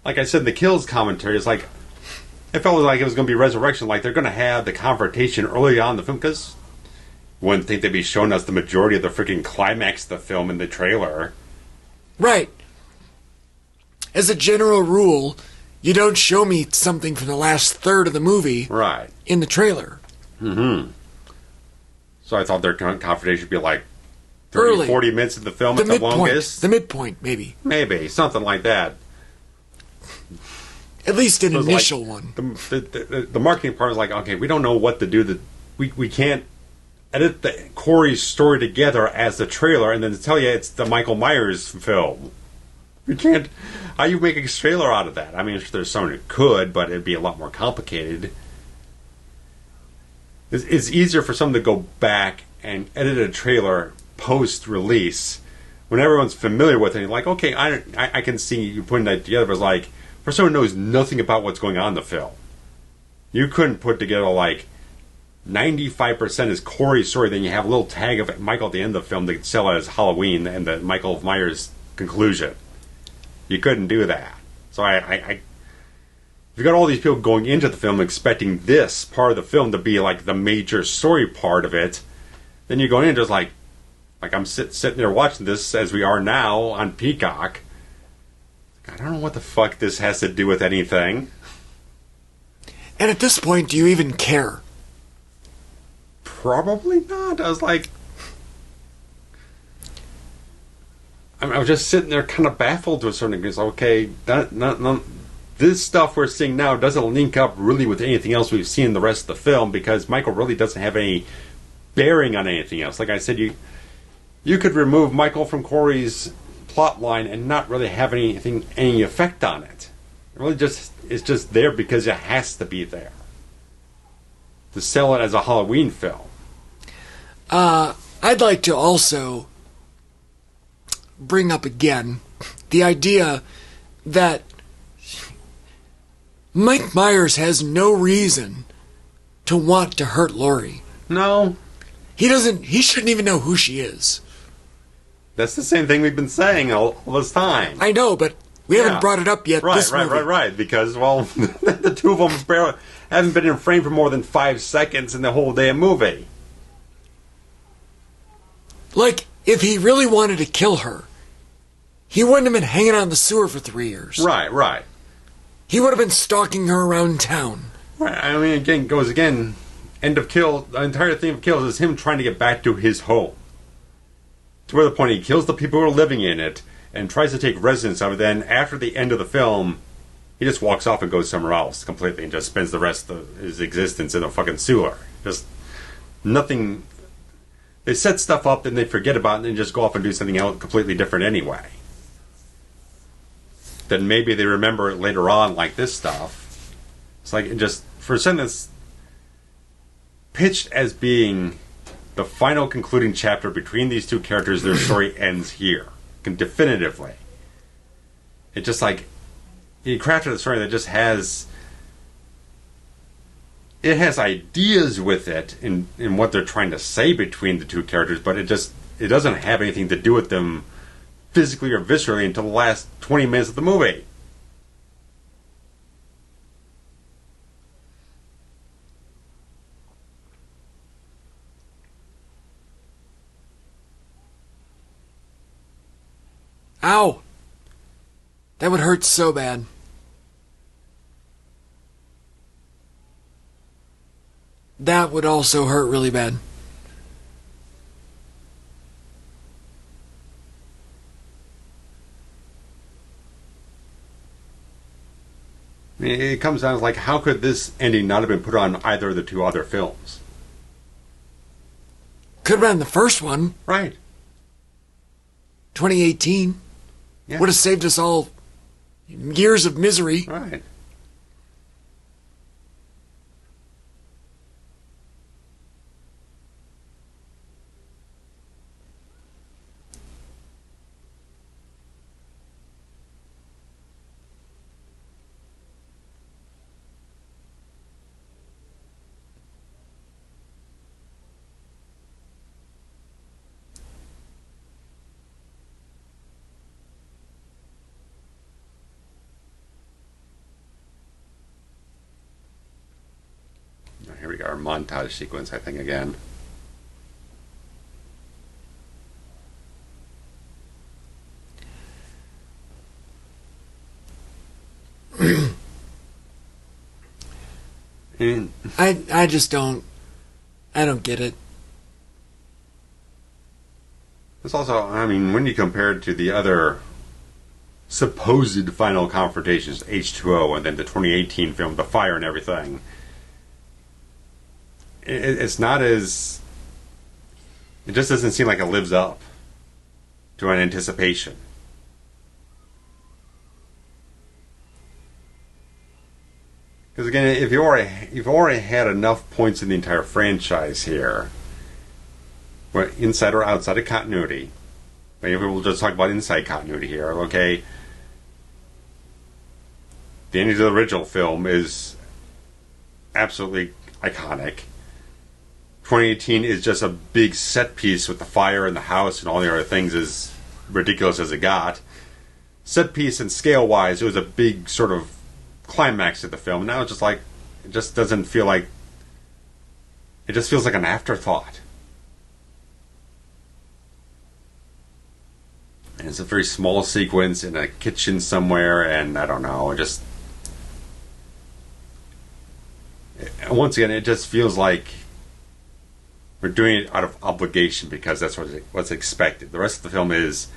Speaker 1: I said in the Kills commentary, it's like, it felt like it was going to be resurrection, like they're going to have the confrontation early on in the film, because you wouldn't think they'd be showing us the majority of the freaking climax of the film in the trailer.
Speaker 2: Right. As a general rule, you don't show me something from the last third of the movie in the trailer.
Speaker 1: Mm-hmm. So I thought their confrontation would be like 30, 40 minutes of the film at the longest.
Speaker 2: The midpoint, maybe.
Speaker 1: Maybe, something like that.
Speaker 2: At least an initial one.
Speaker 1: The marketing part was like, okay, we don't know what to do. We can't edit the Corey's story together as the trailer and then tell you it's the Michael Myers film. We can't. How you make a trailer out of that? I mean, there's someone who could, but it'd be a lot more complicated. It's easier for someone to go back and edit a trailer post-release when everyone's familiar with it. You're like, okay, I can see you putting that together, but it's like, for someone who knows nothing about what's going on in the film, you couldn't put together like 95% is Corey's story, then you have a little tag of Michael at the end of the film to sell it as Halloween and the Michael Myers conclusion. You couldn't do that. So if you got all these people going into the film expecting this part of the film to be like the major story part of it, then you go in just like I'm sitting there watching this as we are now on Peacock. I don't know what the fuck this has to do with anything.
Speaker 2: And at this point, do you even care?
Speaker 1: Probably not. I was like... I was just sitting there kind of baffled to a certain degree. It's like, okay, this stuff we're seeing now doesn't link up really with anything else we've seen in the rest of the film, because Michael really doesn't have any bearing on anything else. Like I said, you could remove Michael from Corey's plot line and not really have any effect on it. It really it's just there because it has to be there to sell it as a Halloween film.
Speaker 2: I I'd like to also bring up again the idea that Mike Myers has no reason to want to hurt Laurie.
Speaker 1: No.
Speaker 2: He shouldn't even know who she is.
Speaker 1: That's the same thing we've been saying all this time.
Speaker 2: I know, but we haven't brought it up yet.
Speaker 1: Right. Because, well, the two of them haven't been in frame for more than 5 seconds in the whole damn movie.
Speaker 2: Like, if he really wanted to kill her, he wouldn't have been hanging out in the sewer for 3 years.
Speaker 1: Right.
Speaker 2: He would have been stalking her around town.
Speaker 1: Right. I mean, end of Kill. The entire theme of Kills is him trying to get back to his home. To where the point he kills the people who are living in it and tries to take residence of it. Then, after the end of the film, he just walks off and goes somewhere else completely and just spends the rest of his existence in a fucking sewer. Just nothing. They set stuff up, then they forget about it, and then just go off and do something else completely different anyway. Then maybe they remember it later on, like this stuff. It's like, just for something that's pitched as being the final concluding chapter between these two characters, their story ends here. Definitively. It just like, he crafted a story that just has, it has ideas with it in what they're trying to say between the two characters, but it doesn't have anything to do with them physically or viscerally until the last 20 minutes of the movie.
Speaker 2: Ow! That would hurt so bad. That would also hurt really bad.
Speaker 1: It comes down to, like, how could this ending not have been put on either of the two other films?
Speaker 2: Could have been the first one.
Speaker 1: Right.
Speaker 2: 2018.
Speaker 1: Yeah.
Speaker 2: Would have saved us all years of misery.
Speaker 1: Right. Here we go, our montage sequence, I think, again.
Speaker 2: I just don't get it.
Speaker 1: It's also, I mean, when you compare it to the other supposed final confrontations, H2O, and then the 2018 film, The Fire and everything, it's not as... It just doesn't seem like it lives up to an anticipation. Because again, if you've already had enough points in the entire franchise here, where inside or outside of continuity, maybe we'll just talk about inside continuity here, okay? The ending of the original film is absolutely iconic. 2018 is just a big set piece with the fire and the house and all the other things, as ridiculous as it got. Set piece and scale wise, it was a big sort of climax of the film. Now it's just like, it just doesn't feel like, it just feels like an afterthought. And it's a very small sequence in a kitchen somewhere, and I don't know, once again, it just feels like we're doing it out of obligation because that's what's expected. The rest of the film is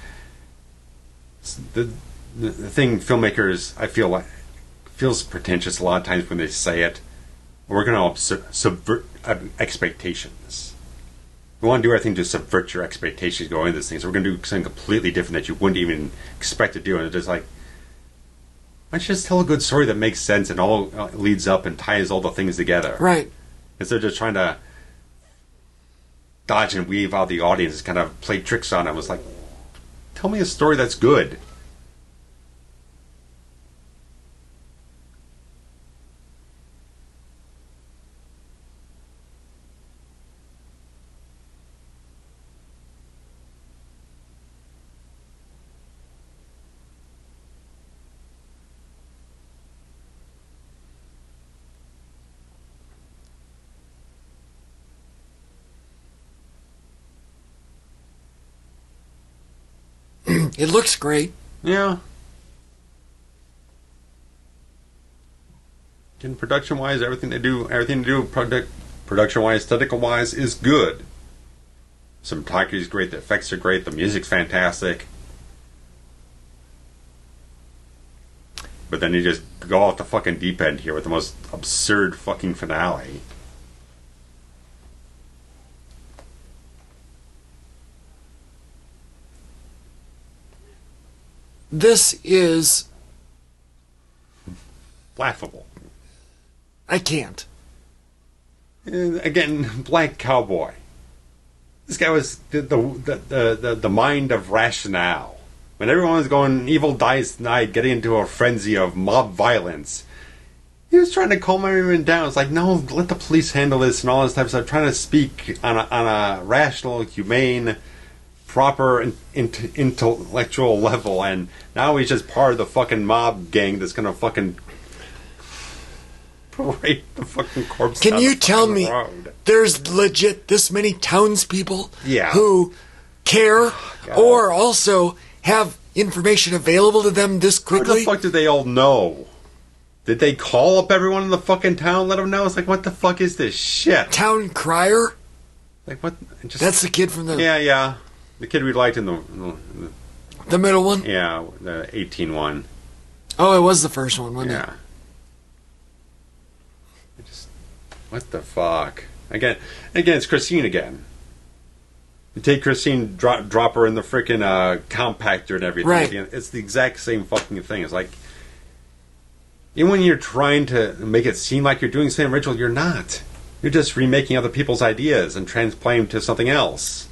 Speaker 1: the thing filmmakers, I feel like, feels pretentious a lot of times when they say it. We're going to subvert expectations. We want to do everything to subvert your expectations going into this thing. So we're going to do something completely different that you wouldn't even expect to do. And it's just like, why don't you just tell a good story that makes sense and all leads up and ties all the things together?
Speaker 2: Right.
Speaker 1: Instead of just trying to dodge and weave out the audience, kind of play tricks on it. I was like, tell me a story that's good.
Speaker 2: It looks great.
Speaker 1: Yeah. And production-wise, everything they do, production-wise, aesthetical-wise, is good. Cinematography is great. The effects are great. The music's fantastic. But then you just go off the fucking deep end here with the most absurd fucking finale.
Speaker 2: This is
Speaker 1: laughable.
Speaker 2: I can't.
Speaker 1: Again, Black Cowboy. This guy was the mind of rationale. When everyone was going evil dies night, getting into a frenzy of mob violence, he was trying to calm everyone down. It's like, no, let the police handle this and all this type of stuff. Trying to speak on a rational, humane, proper intellectual level, and now he's just part of the fucking mob gang that's gonna fucking parade the fucking corpse.
Speaker 2: Can you tell me there's legit this many townspeople who care or also have information available to them this quickly?
Speaker 1: What the fuck did they all know? Did they call up everyone in the fucking town, let them know? It's like, what the fuck is this shit?
Speaker 2: Town crier?
Speaker 1: Like, what?
Speaker 2: That's the kid from the...
Speaker 1: Yeah. The kid we liked in
Speaker 2: the middle one?
Speaker 1: Yeah, the 18 one.
Speaker 2: Oh, it was the first one, wasn't it?
Speaker 1: Yeah. What the fuck? Again, it's Christine again. You take Christine, drop her in the freaking compactor and everything.
Speaker 2: Right.
Speaker 1: It's the exact same fucking thing. It's like, even when you're trying to make it seem like you're doing the same ritual, you're not. You're just remaking other people's ideas and transplanting them to something else.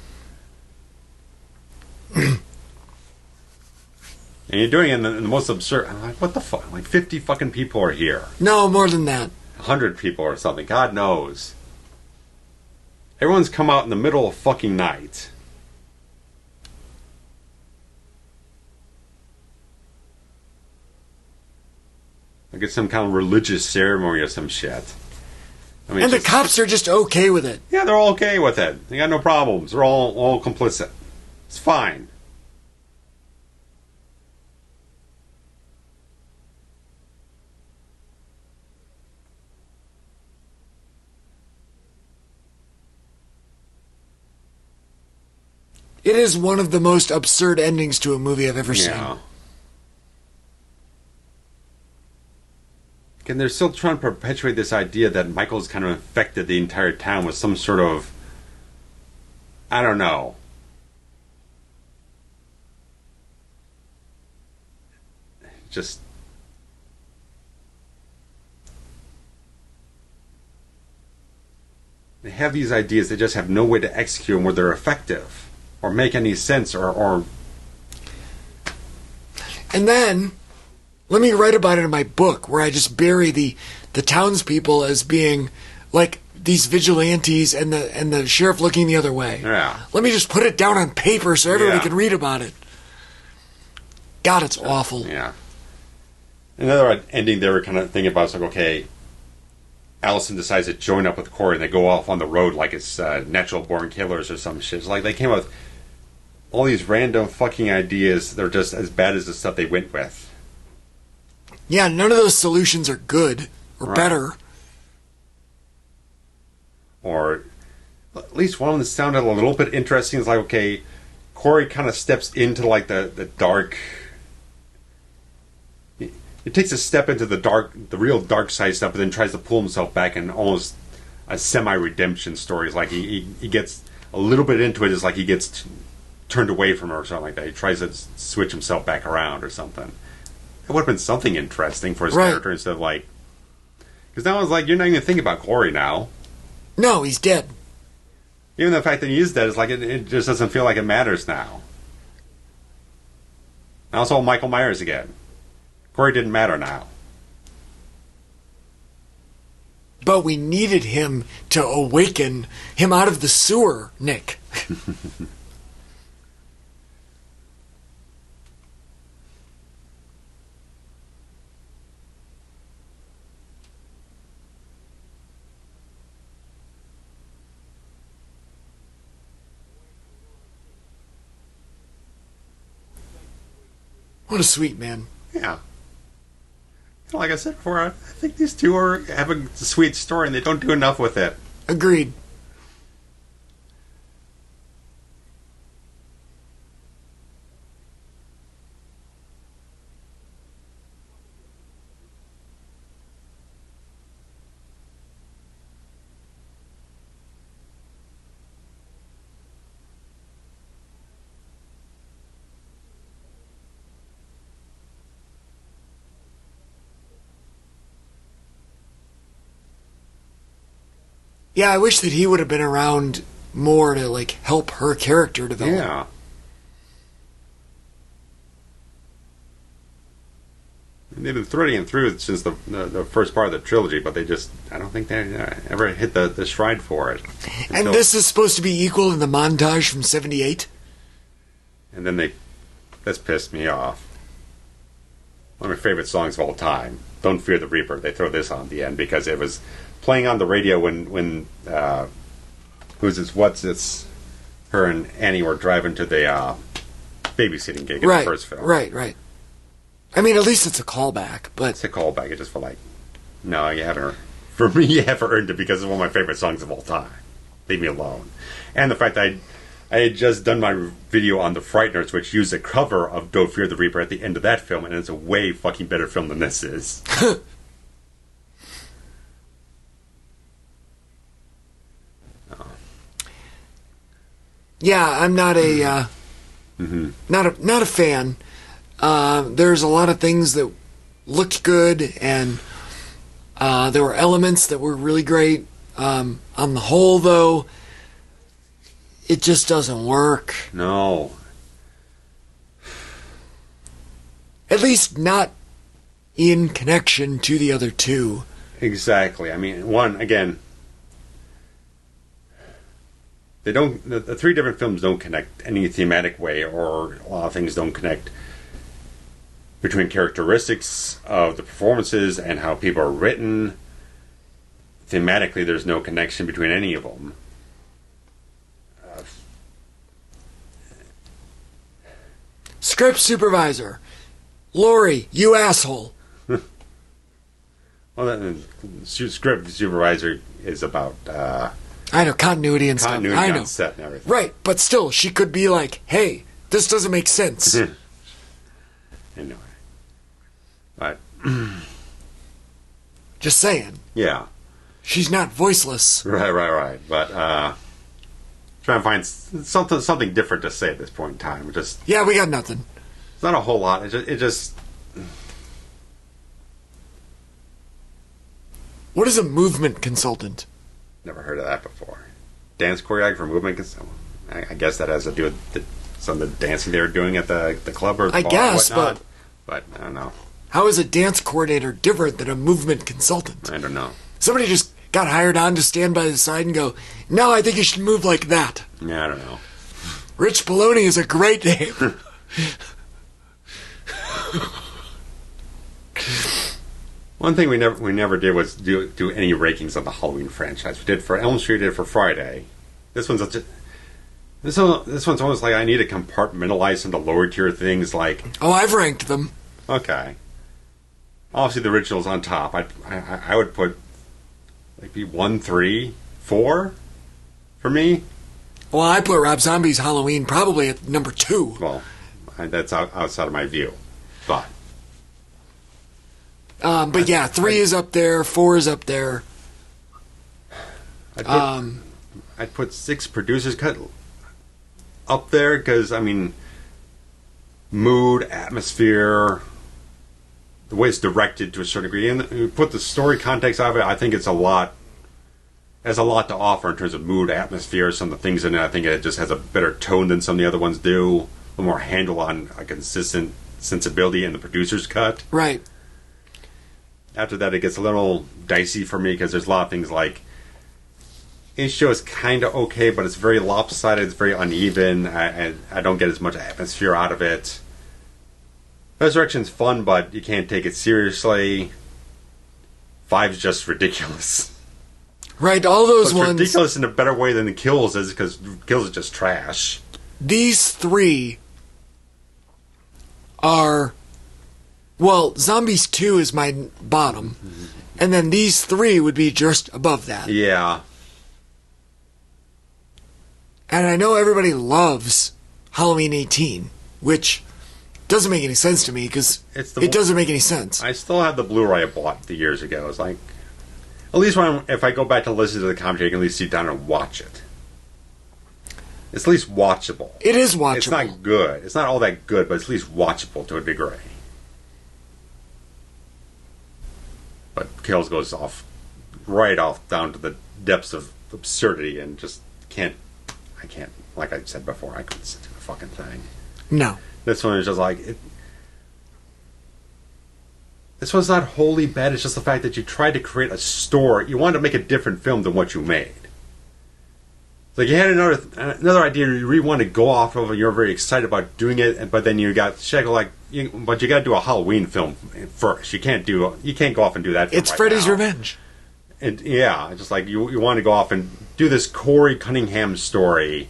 Speaker 1: And you're doing it in the most absurd... I'm like, what the fuck? Like, 50 fucking people are here.
Speaker 2: No, more than that.
Speaker 1: 100 people or something. God knows. Everyone's come out in the middle of fucking night. Like it's some kind of religious ceremony or some shit. I mean,
Speaker 2: and the cops are just okay with it.
Speaker 1: Yeah, they're all okay with it. They got no problems. They're all complicit. It's fine.
Speaker 2: It is one of the most absurd endings to a movie I've ever seen.
Speaker 1: And they're still trying to perpetuate this idea that Michael's kind of infected the entire town with some sort of... I don't know. Just... They have these ideas, they just have no way to execute them where they're effective. Or make any sense, or...
Speaker 2: And then... let me write about it in my book, where I just bury the townspeople as being like these vigilantes and the sheriff looking the other way.
Speaker 1: Yeah.
Speaker 2: Let me just put it down on paper so everybody can read about it. God, it's awful.
Speaker 1: Yeah. Another ending they were kind of thinking about is like, okay, Allison decides to join up with Corey and they go off on the road like it's natural born killers or some shit. It's like they came up with all these random fucking ideas that are just as bad as the stuff they went with.
Speaker 2: Yeah, none of those solutions are good or better.
Speaker 1: Or at least one of them sounded a little bit interesting. It's like, okay, Corey kind of steps into like the dark. He takes a step into the real dark side stuff, but then tries to pull himself back in almost a semi-redemption story. It's like he gets a little bit into it. It's like he gets turned away from her or something like that. He tries to switch himself back around or something. It would have been something interesting for his character instead of like... Because now it's like, you're not even thinking about Corey now.
Speaker 2: No, he's dead.
Speaker 1: Even the fact that he is dead is like it just doesn't feel like it matters now. And also Michael Myers again. Corey didn't matter now.
Speaker 2: But we needed him to awaken him out of the sewer, Nick. What a sweet man.
Speaker 1: Yeah. Like I said before, I think these two have a sweet story and they don't do enough with it.
Speaker 2: Agreed. Yeah, I wish that he would have been around more to, like, help her character develop.
Speaker 1: Yeah. They've been threading it through since the first part of the trilogy, but I don't think they ever hit the stride for it.
Speaker 2: And this is supposed to be equal in the montage from 78?
Speaker 1: And then that's pissed me off. One of my favorite songs of all time, Don't Fear the Reaper. They throw this on at the end because it was playing on the radio when her and Annie were driving to the babysitting gig in the first film.
Speaker 2: Right. I mean, at least it's a callback, but...
Speaker 1: It's a callback. It just felt like, no, you haven't... For me, you haven't earned it because it's one of my favorite songs of all time. Leave me alone. And the fact that I had just done my video on The Frighteners, which used a cover of Don't Fear the Reaper at the end of that film, and it's a way fucking better film than this is.
Speaker 2: Yeah, I'm not not a fan. There's a lot of things that looked good, and there were elements that were really great. On the whole, though, it just doesn't work.
Speaker 1: No.
Speaker 2: At least not in connection to the other two.
Speaker 1: Exactly. I mean, one, again... The three different films don't connect any thematic way, or a lot of things don't connect between characteristics of the performances and how people are written. Thematically, there's no connection between any of them.
Speaker 2: Script supervisor. Lori, you asshole.
Speaker 1: Well, the script supervisor is about...
Speaker 2: I know, continuity and
Speaker 1: continuity
Speaker 2: stuff. I know.
Speaker 1: On set and everything.
Speaker 2: Right, but still, she could be like, hey, this doesn't make sense.
Speaker 1: Anyway. But...
Speaker 2: Just saying.
Speaker 1: Yeah.
Speaker 2: She's not voiceless.
Speaker 1: Right. But, trying to find something different to say at this point in time.
Speaker 2: Yeah, we got nothing.
Speaker 1: It's not a whole lot. It just...
Speaker 2: What is a movement consultant?
Speaker 1: Never heard of that before. Dance choreographer, movement consultant. I guess that has to do with some of the dancing they were doing at the club or the
Speaker 2: I
Speaker 1: bar
Speaker 2: guess,
Speaker 1: or whatnot. But I don't know.
Speaker 2: How is a dance coordinator different than a movement consultant?
Speaker 1: I don't know.
Speaker 2: Somebody just got hired on to stand by the side and go, no, I think you should move like that.
Speaker 1: Yeah, I don't know.
Speaker 2: Rich Bologna is a great name.
Speaker 1: One thing we never did was do any rankings of the Halloween franchise. We did for Elm Street, we did for Friday. This one's almost like I need to compartmentalize some of the lower tier things. Like,
Speaker 2: oh, I've ranked them.
Speaker 1: Okay. Obviously, the original's on top. I would put maybe 1, 3, 4 for me.
Speaker 2: Well, I put Rob Zombie's Halloween probably at number 2.
Speaker 1: Well, that's outside of my view, but.
Speaker 2: But yeah, 3 is up there, 4 is up there.
Speaker 1: I'd put 6 Producers Cut up there because, I mean, mood, atmosphere, the way it's directed to a certain degree, and you put the story context of it, I think it's a lot has a lot to offer in terms of mood, atmosphere, some of the things in it. I think it just has a better tone than some of the other ones do. A little more handle on a consistent sensibility in the producer's cut.
Speaker 2: Right.
Speaker 1: After that, it gets a little dicey for me because there's a lot of things like each show is kind of okay, but it's very lopsided. It's very uneven. I don't get as much atmosphere out of it. Resurrection's fun, but you can't take it seriously. 5's just ridiculous.
Speaker 2: Right, all those
Speaker 1: it's
Speaker 2: ones.
Speaker 1: Ridiculous in a better way than the Kills is, because Kills is just trash.
Speaker 2: These 3 are. Well, Zombies 2 is my bottom. And then these 3 would be just above that.
Speaker 1: Yeah.
Speaker 2: And I know everybody loves Halloween 18, which doesn't make any sense to me, because it doesn't make any sense.
Speaker 1: I still have the Blu-ray I bought years ago. It's like, at least if I go back to listen to the commentary, I can at least sit down and watch it. It's at least watchable.
Speaker 2: It is watchable.
Speaker 1: It's not good. It's not all that good, but it's at least watchable to a degree. But Kills goes right off down to the depths of absurdity and just I can't, like I said before, I couldn't sit through the fucking thing.
Speaker 2: No.
Speaker 1: This one is just like, this one's not wholly bad, it's just the fact that you tried to create a story. You wanted to make a different film than what you made. It's like you had another idea you really wanted to go off of, and you're very excited about doing it, but then you got but you got to do a Halloween film first. You can't go off and do that.
Speaker 2: It's Freddy's Revenge.
Speaker 1: And yeah, just like you want to go off and do this Corey Cunningham story,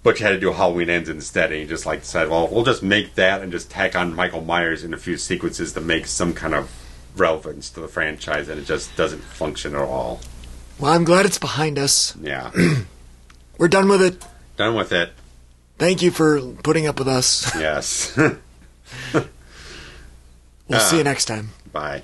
Speaker 1: but you had to do Halloween Ends instead, and you just like decided, well, we'll just make that and just tack on Michael Myers in a few sequences to make some kind of relevance to the franchise, and it just doesn't function at all.
Speaker 2: Well, I'm glad it's behind us.
Speaker 1: Yeah.
Speaker 2: We're done with it.
Speaker 1: Done with it.
Speaker 2: Thank you for putting up with us.
Speaker 1: Yes.
Speaker 2: We'll see you next time.
Speaker 1: Bye.